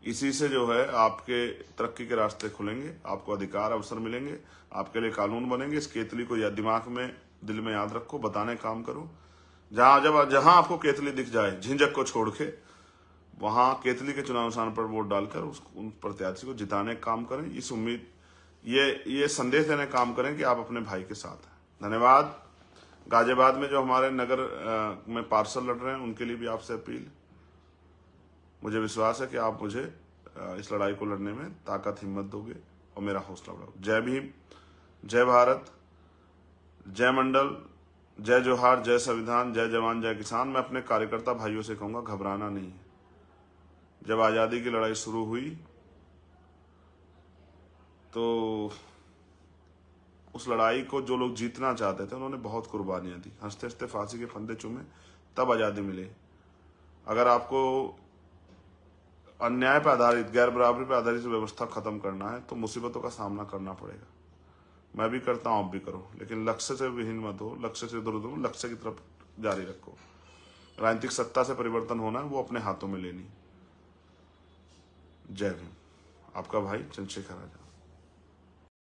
Speaker 1: इसी से जो है आपके तरक्की के रास्ते खुलेंगे, आपको अधिकार अवसर मिलेंगे, आपके लिए कानून बनेंगे। इस केतली को या दिमाग में, दिल में याद रखो, बताने काम करो। जहां आपको केतली दिख जाए, झिझक को छोड़ के वहां केतली के चुनाव निशान पर वोट डालकर उन प्रत्याशी को जिताने का काम करें। इस उम्मीद, ये संदेश देने का काम करें कि आप अपने भाई के साथ हैं। धन्यवाद। गाजियाबाद में जो हमारे नगर में पार्षद लड़ रहे हैं, उनके लिए भी आपसे अपील। मुझे विश्वास है कि आप मुझे इस लड़ाई को लड़ने में ताकत, हिम्मत दोगे और मेरा हौसला बढ़ाओगे। जय भीम, जय भारत, जय मंडल, जय जोहार, जय संविधान, जय जवान, जय किसान। मैं अपने कार्यकर्ता भाइयों से कहूंगा, घबराना नहीं है। जब आजादी की लड़ाई शुरू हुई तो उस लड़ाई को जो लोग जीतना चाहते थे, उन्होंने बहुत कुर्बानियां दी, हंसते हंसते फांसी के फंदे चूमे, तब आजादी मिली। अगर आपको अन्याय पर आधारित, गैर बराबरी पर आधारित व्यवस्था खत्म करना है तो मुसीबतों का सामना करना पड़ेगा। मैं भी करता हूं, आप भी करो, लेकिन लक्ष्य से विहीन मत हो, लक्ष्य से इधर उधर, लक्ष्य की तरफ जारी रखो। राजनीतिक सत्ता से परिवर्तन होना है, वो अपने हाथों में लेनी। जय भीम। आपका भाई चंद्रशेखर आजाद।